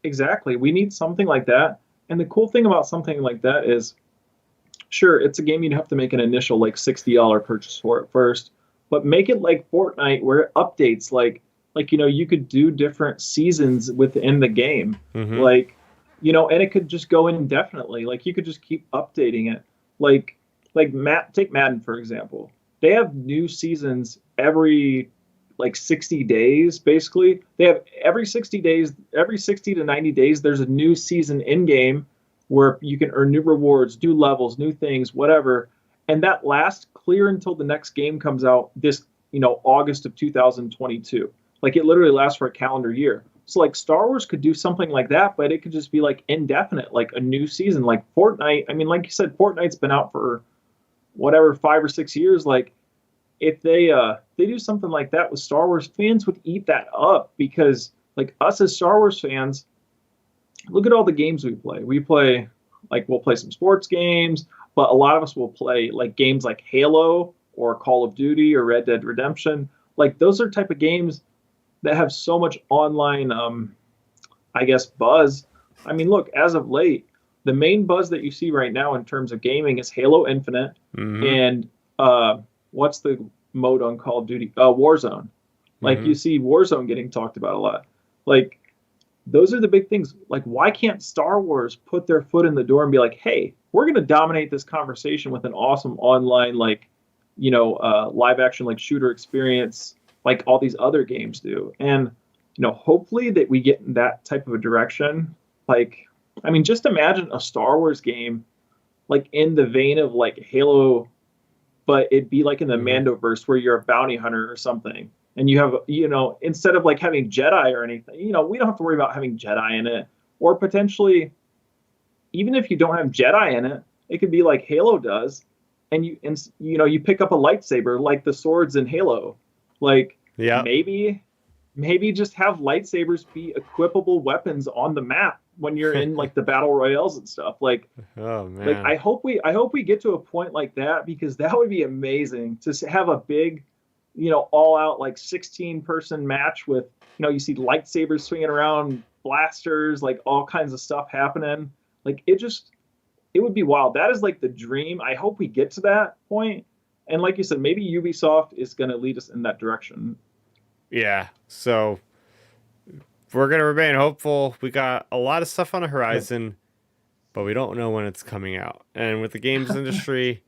Exactly. We need something like that. And the cool thing about something like that is, sure, it's a game you'd have to make an initial like $60 purchase for it first, but make it like Fortnite where it updates you could do different seasons within the game. Mm-hmm. Like, and it could just go indefinitely. Like you could just keep updating it. Like take Madden for example. They have new seasons every like 60 days basically. They have every 60 days, every 60 to 90 days there's a new season in game where you can earn new rewards, do levels, new things, whatever. And that lasts clear until the next game comes out this, August of 2022. Like it literally lasts for a calendar year. So like Star Wars could do something like that, but it could just be like indefinite, like a new season. Like Fortnite, I mean, like you said, Fortnite's been out for whatever 5 or 6 years. Like if they do something like that with Star Wars, fans would eat that up because like us as Star Wars fans, look at all the games we play. We play like we'll play some sports games, but a lot of us will play like games like Halo or Call of Duty or Red Dead Redemption. Like those are type of games that have so much online I guess buzz. I mean, look, as of late, the main buzz that you see right now in terms of gaming is Halo Infinite Mm-hmm. and what's the mode on Call of Duty? Warzone. Like Mm-hmm. you see Warzone getting talked about a lot. Like those are the big things. Like, why can't Star Wars put their foot in the door and be like, hey, we're going to dominate this conversation with an awesome online, like, live action, like shooter experience, like all these other games do. And, hopefully that we get in that type of a direction. Like, I mean, just imagine a Star Wars game, like in the vein of like Halo, but it'd be like in the Mm-hmm. Mandoverse where you're a bounty hunter or something. And you have, instead of like having Jedi or anything, we don't have to worry about having Jedi in it. Or potentially, even if you don't have Jedi in it, it could be like Halo does, and you pick up a lightsaber like the swords in Halo. Like Yep. maybe just have lightsabers be equipable weapons on the map when you're in like the battle royales and stuff. Oh Like man. I hope we get to a point like that because that would be amazing to have a big, all out like 16-person match with, you see lightsabers swinging around, blasters, like all kinds of stuff happening. Like it would be wild. That is like the dream. I hope we get to that point. And like you said, maybe Ubisoft is going to lead us in that direction. Yeah. So we're gonna remain hopeful. We got a lot of stuff on the Yep. horizon, but we don't know when it's coming out. And with the games industry,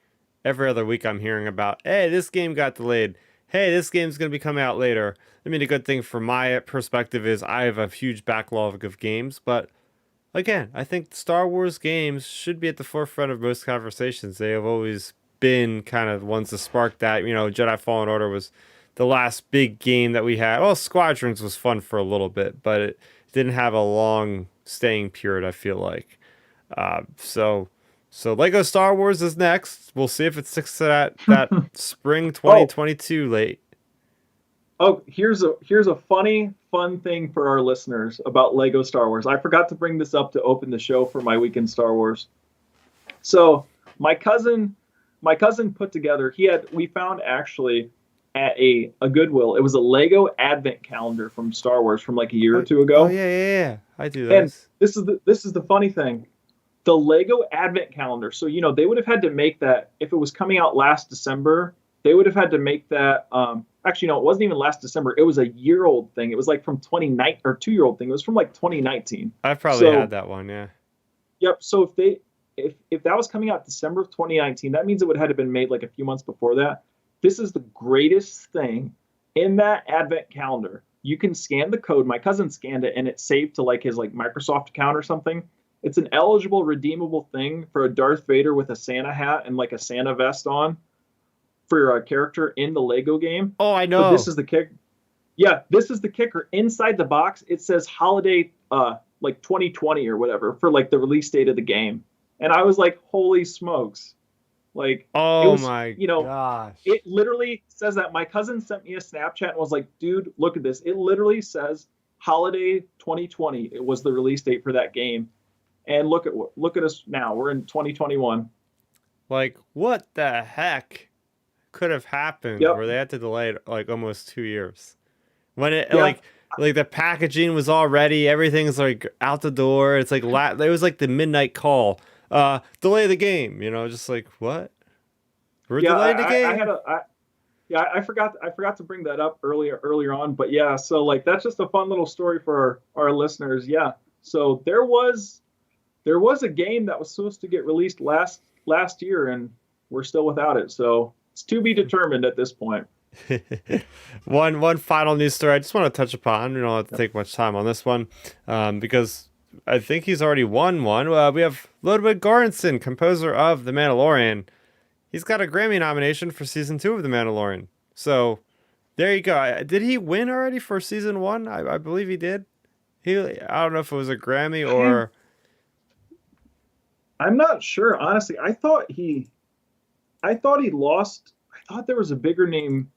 every other week I'm hearing about, hey, this game got delayed. Hey, this game's going to be coming out later. I mean, a good thing from my perspective is I have a huge backlog of games, but again, I think Star Wars games should be at the forefront of most conversations. They have always been kind of the ones to spark that. Jedi Fallen Order was the last big game that we had. Well, Squadrons was fun for a little bit, but it didn't have a long staying period, I feel like. So So Lego Star Wars is next. We'll see if it sticks to that spring Oh, 2022 late. oh, here's a funny fun thing for our listeners about Lego Star Wars. I forgot to bring this up to open the show for my weekend Star Wars. So my cousin, my cousin put together. We found actually at a Goodwill. It was a Lego Advent calendar from Star Wars from like a year or Oh, two oh ago. yeah, yeah, yeah. I do And those. this is the funny thing. The Lego Advent calendar. So they would have had to make that if it was coming out last December. They would have had to make that. Actually, no, it wasn't even last December. It was a year old thing. It was like from 2019 or 2 year old thing. It was from like 2019. I've probably had So that one, yeah. yep. So if that was coming out December of 2019, that means it would have had to been made like a few months before that. This is the greatest thing in that advent calendar. You can scan the code. My cousin scanned it and it saved to like his like Microsoft account or something. It's an eligible redeemable thing for a Darth Vader with a Santa hat and like a Santa vest on for a character in the Lego game. Oh, I But this know. is the kick. Yeah, this is the kicker. Inside the box, it says holiday like 2020 or whatever for like the release date of the game. And I was like, holy smokes. Like it Oh was, my gosh. it literally says that. My cousin sent me a Snapchat and was like, dude, look at this. It literally says holiday 2020. It was the release date for that game. And look at us now. We're in 2021. Like, what the heck could have happened Yep. where they had to delay it like almost 2 years? When it Yeah. like the packaging was all ready, everything's like out the door. It's like it was like the midnight call. Delay the game, just like what? We're Yeah. delaying the I game. had a, I, yeah, I forgot to bring that up earlier on, but yeah, so like that's just a fun little story for our listeners. Yeah. So there was a game that was supposed to get released last year and we're still without it. So it's to be determined at this point. One final news story I just want to touch upon. We don't have to take much time on this one, because I think he's already won one. We have Ludwig Göransson, composer of The Mandalorian. He's got a Grammy nomination for season 2 of The Mandalorian. So there you go. Did he win already for season 1? I believe he did. I don't know if it was a Grammy I'm or. I'm not sure, honestly. I thought he lost. I thought there was a bigger name.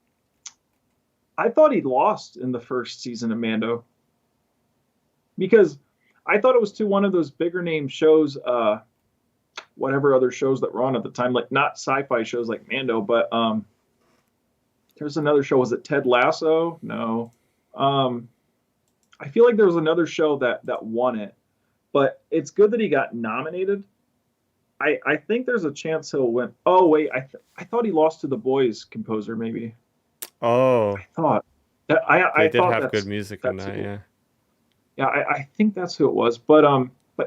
I thought he lost in the first season of Mando because I thought it was to one of those bigger name shows, whatever other shows that were on at the time, like not sci-fi shows like Mando, but there's another show. Was it Ted Lasso? No. Um, I feel like there was another show that won it, but it's good that he got nominated. I think there's a chance he'll win. Oh wait, I thought he lost to the Boys composer. Maybe Oh, I thought that I they did thought have good that's music in that's that, who. yeah. Yeah, I think that's who it was. But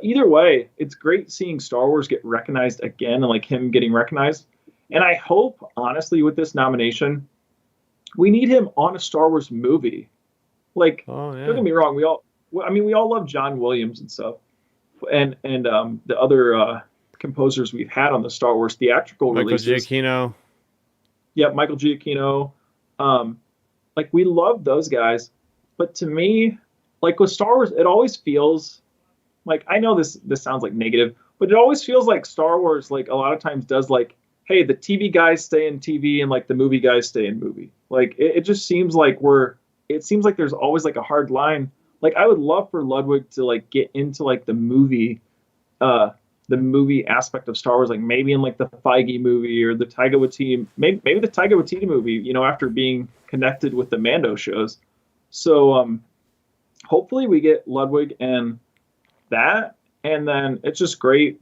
either way, it's great seeing Star Wars get recognized again and like him getting recognized. And I hope honestly with this nomination, we need him on a Star Wars movie. Like, Oh, don't yeah. get me wrong, we all love John Williams and stuff, and the other composers we've had on the Star Wars theatrical Michael releases. Giacchino. Yeah, Michael Giacchino. Um, like we love those guys, but to me, like with Star Wars, it always feels like I know this sounds like negative, but it always feels like Star Wars like a lot of times does like, hey, the TV guys stay in TV and like the movie guys stay in movie. Like it just seems like it seems like there's always like a hard line. Like I would love for Ludwig to like get into like uh the movie aspect of Star Wars, like maybe in like the Feige movie or the Taika Waititi, maybe the Taika Waititi movie, after being connected with the Mando shows. So hopefully we get Ludwig and that, and then it's just great,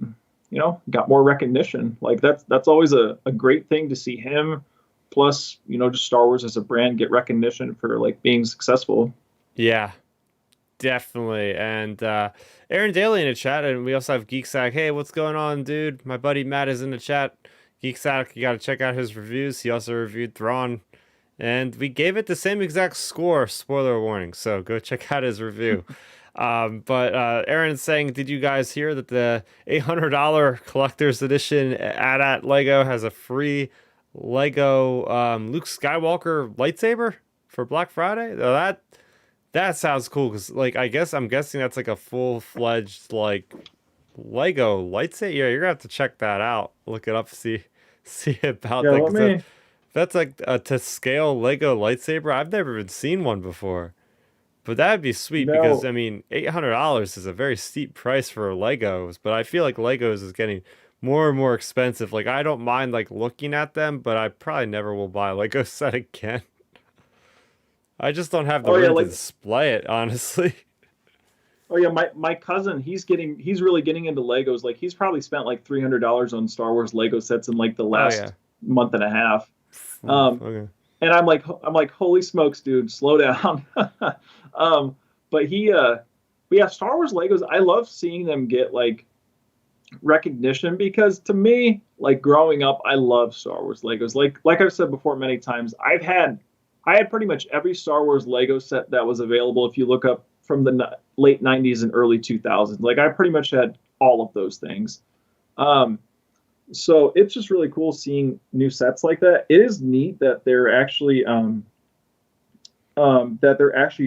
got more recognition. Like that's always a great thing to see him. Plus, just Star Wars as a brand get recognition for like being successful. Yeah, definitely. And Aaron Daly in the chat, and we also have Geeksack. Hey, what's going on, dude? My buddy Matt is in the chat. Geeksack, you got to check out his reviews. He also reviewed Thrawn, and we gave it the same exact score. Spoiler warning. So go check out his review. But Aaron's saying, did you guys hear that the $800 collector's edition at Lego has a free Lego Luke Skywalker lightsaber for Black Friday? That sounds cool because, like, I'm guessing that's like a full-fledged like Lego lightsaber. Yeah, you're gonna have to check that out. Look it up. See about Yeah, that let because me. that's like a to scale Lego lightsaber. I've never even seen one before. But that'd be sweet because No. I mean, $800 is a very steep price for Legos, but I feel like Legos is getting more and more expensive. Like I don't mind like looking at them, but I probably never will buy a Lego set again. I just don't have the Oh yeah, room to like display it, honestly. oh yeah, my cousin, he's really getting into Legos. Like he's probably spent like $300 on Star Wars Lego sets in like the Oh yeah. last month and a half. Oof, Um, okay. and I'm like, holy smokes, dude, slow down. um, but but yeah, Star Wars Legos, I love seeing them get like recognition because to me, like growing up, I love Star Wars Legos. Like I've said before many times, I had pretty much every Star Wars Lego set that was available. If you look up from the late '90s and early 2000s, like I pretty much had all of those things. Um, so it's just really cool seeing new sets like that. It is neat that they're actually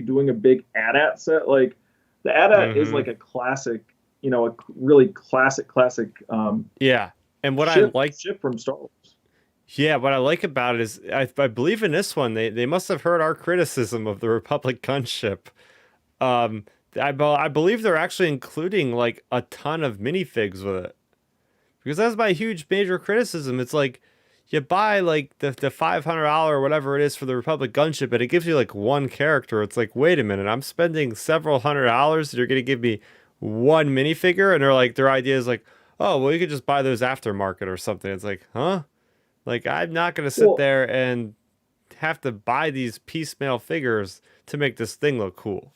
doing a big AT-AT set. Like the AT-AT is Mm-hmm. like a classic, a really classic Yeah. And what I ship like, ship from Star Wars. yeah, what I like about it is I believe in this one they must have heard our criticism of the Republic gunship. Um, I believe they're actually including like a ton of minifigs with it. Because that's my huge major criticism. It's like you buy like the $500 or whatever it is for the Republic gunship, and it gives you like one character. It's like, wait a minute, I'm spending several $100s. You're gonna give me one minifigure, and their idea is like, oh well, you could just buy those aftermarket or something. It's like, huh? Like I'm not gonna sit Well, there and have to buy these piecemeal figures to make this thing look cool.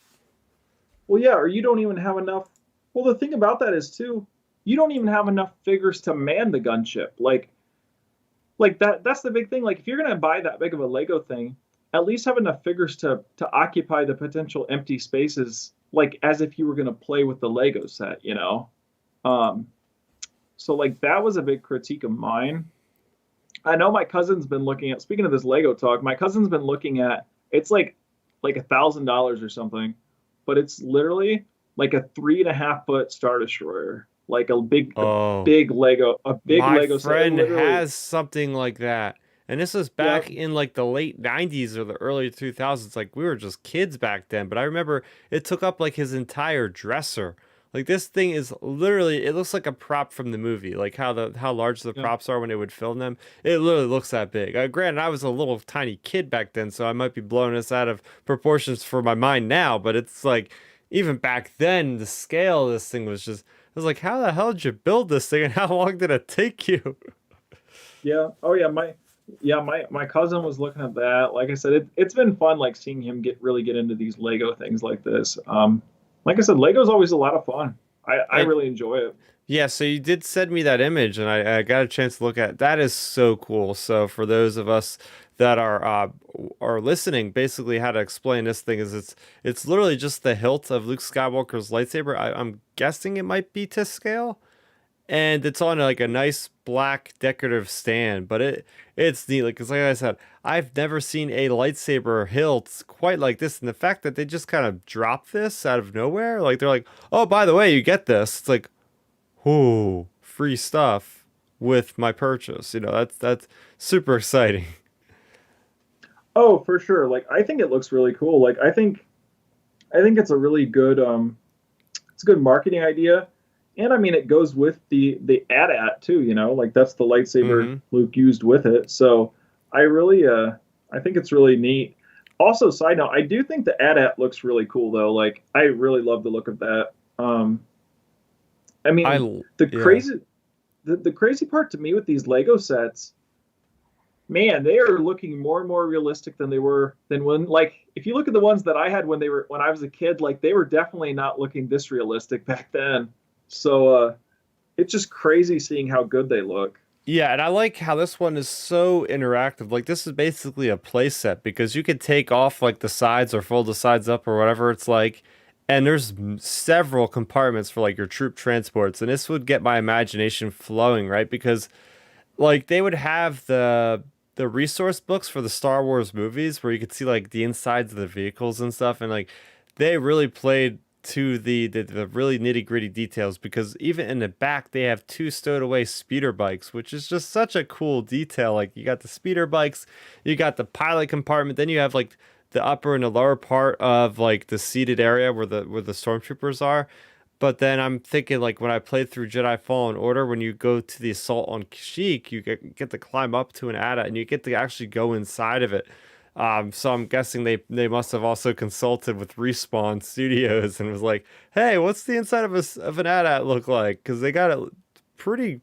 well, yeah, or you don't even have enough. Well, the thing about that is too, you don't even have enough figures to man the gunship. Like that's the big thing. Like if you're gonna buy that big of a Lego thing, at least have enough figures to occupy the potential empty spaces, like as if you were gonna play with the Lego set. Um, so like that was a big critique of mine. I know my cousin's been looking at. Speaking of this Lego talk, my cousin's been looking at. It's like $1,000 or something, but it's literally like a 3.5 foot Star Destroyer, like Oh, A big my Lego set. It friend literally, has something like that. And this was yeah, back in like the late 90s or the early 2000s. Like we were just kids back then, but I remember it took up like his entire dresser. Like this thing is literally it looks like a prop from the movie. Like how large the yeah. props are when they would film them. It literally looks that big. Granted, I was a little tiny kid back then, so I might be blowing this out of proportions for my mind now, but it's like even back then the scale of this thing was just I was like, how the hell did you build this thing and how long did it take you? Yeah. Oh yeah. My cousin was looking at that. Like I said, it's been fun like seeing him really get into these Lego things like this. Like I said, Lego's always a lot of fun. I And really enjoy it. yeah, so you did send me that image and I got a chance to look at it. That is so cool. So for those of us that are listening, basically how to explain this thing is it's literally just the hilt of Luke Skywalker's lightsaber. I'm guessing it might be to scale. And it's on like a nice black decorative stand, but it's neat. Like I said, I've never seen a lightsaber hilt quite like this, and the fact that they just kind of drop this out of nowhere, like they're like, "Oh, by the way, you get this." It's like, "Whoo, free stuff with my purchase." That's super exciting. Oh, for sure. Like I think it looks really cool. Like I think it's a really good it's a good marketing idea. And I mean it goes with the AT-AT too, like that's the lightsaber Mm-hmm. Luke used with it. So I really I think it's really neat. Also, side note, I do think the AT-AT looks really cool though. Like I really love the look of that. I mean, the Yeah. crazy the crazy part to me with these Lego sets, man, they are looking more and more realistic than when, like, if you look at the ones that I had when I was a kid, like they were definitely not looking this realistic back then. So it's just crazy seeing how good they look. Yeah, and I like how this one is so interactive. Like this is basically a playset because you could take off like the sides or fold the sides up or whatever it's like, and there's several compartments for like your troop transports, and this would get my imagination flowing, right? Because like they would have the resource books for the Star Wars movies where you could see like the insides of the vehicles and stuff, and like they really played to the really nitty gritty details, because even in the back they have two stowed away speeder bikes, which is just such a cool detail. Like you got the speeder bikes, you got the pilot compartment, then you have like the upper and the lower part of like the seated area where the stormtroopers are. But then I'm thinking, like, when I played through Jedi Fallen Order, when you go to the assault on Kashyyyk, you get to climb up to an AT-AT and you get to actually go inside of it. So I'm guessing they must have also consulted with Respawn Studios and was like, hey, what's the inside of an AT-AT look like? Because they got it pretty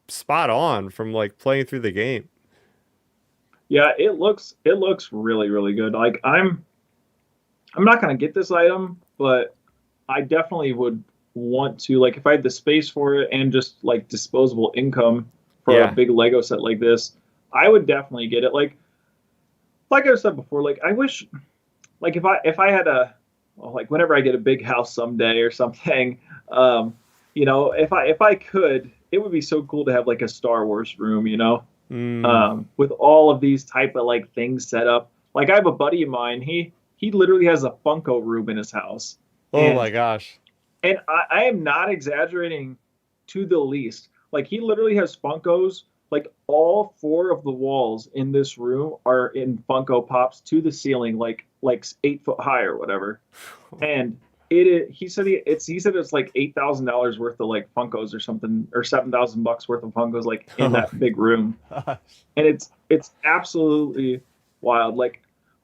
spot on from like playing through the game. Yeah, it looks really really good. Like I'm not gonna get this item, but I definitely would want to, like, if I had the space for it and just like disposable income for a Yeah. big Lego set like this, I would definitely get it. Like I said before, like I wish, like if I had a, well, like whenever I get a big house someday or something, um, if I could, it would be so cool to have like a Star Wars room, Mm. with all of these type of like things set up. Like I have a buddy of mine, he literally has a Funko room in his house, Oh my and gosh. I am not exaggerating to the least. Like he literally has Funkos. Like all four of the walls in this room are in Funko Pops to the ceiling, like 8 foot high or whatever. And he said it's like $8,000 worth of like Funkos or something, or $7,000 worth of Funkos like in Oh that big room. gosh. And it's absolutely wild. Like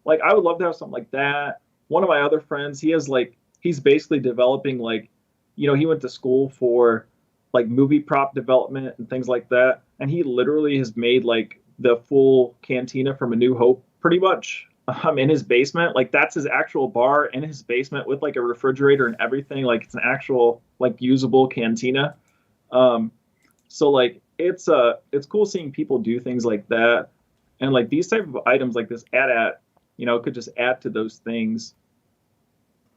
I would love to have something like that. One of my other friends, he's basically developing, like, he went to school for like movie prop development and things like that, and he literally has made like the full cantina from A New Hope pretty much, in his basement. Like that's his actual bar in his basement with like a refrigerator and everything. Like it's an actual like usable cantina. Um, so like it's cool seeing people do things like that, and like these type of items like this could just add to those things.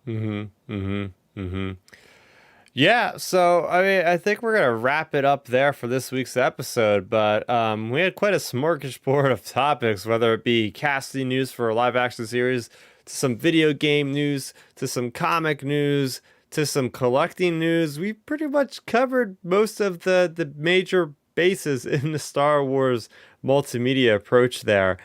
Mm-hmm. Mm-hmm. Mm-hmm. Yeah, so I mean, I think we're gonna wrap it up there for this week's episode. But we had quite a smorgasbord of topics, whether it be casting news for a live action series, to some video game news, to some comic news, to some collecting news. We pretty much covered most of the major bases in the Star Wars multimedia approach there.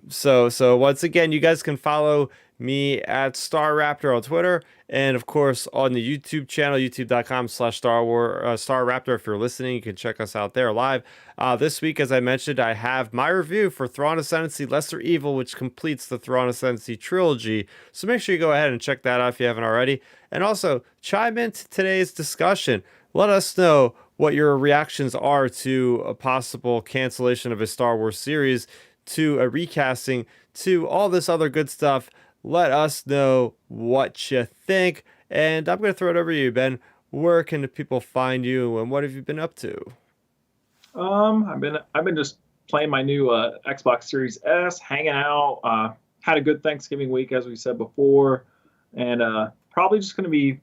So once again, you guys can follow me at Starrapter on Twitter, and of course on the YouTube channel, youtube.com/Starrapter. If you're listening, you can check us out there live. This week, as I mentioned, I have my review for Thrawn Ascendancy Lesser Evil, which completes the Thrawn Ascendancy trilogy. So make sure you go ahead and check that out if you haven't already. And also chime into today's discussion. Let us know what your reactions are to a possible cancellation of a Star Wars series, to a recasting, to all this other good stuff. Let us know what you think. And I'm going to throw it over to you, Ben. Where can the people find you, and what have you been up to? I've been just playing my new Xbox Series S, hanging out. Had a good Thanksgiving week, as we said before, and probably just going to be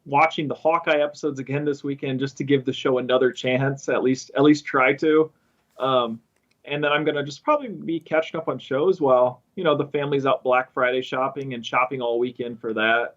watching the Hawkeye episodes again this weekend, just to give the show another chance. At least try to. And then I'm gonna just probably be catching up on shows while the family's out Black Friday shopping and shopping all weekend for that.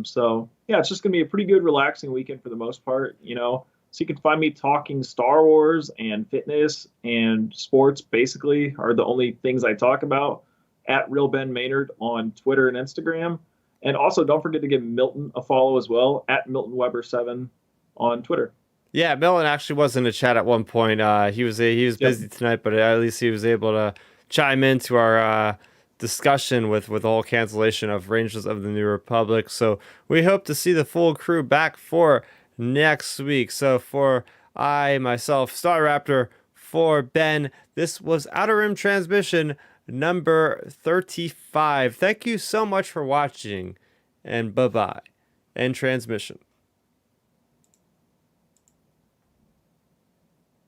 So yeah, it's just gonna be a pretty good, relaxing weekend for the most part. So you can find me talking Star Wars and fitness and sports. Basically, are the only things I talk about at Real Ben Maynard on Twitter and Instagram. And also, don't forget to give Milton a follow as well at Milton Weber 7 on Twitter. Yeah, Millen actually was in the chat at one point. He was Yep. busy tonight, but at least he was able to chime into our discussion with the whole cancellation of Rangers of the New Republic. So we hope to see the full crew back for next week. So for I myself, Starraptor, for Ben, this was Outer Rim Transmission number 35. Thank you so much for watching, and bye bye. End transmission.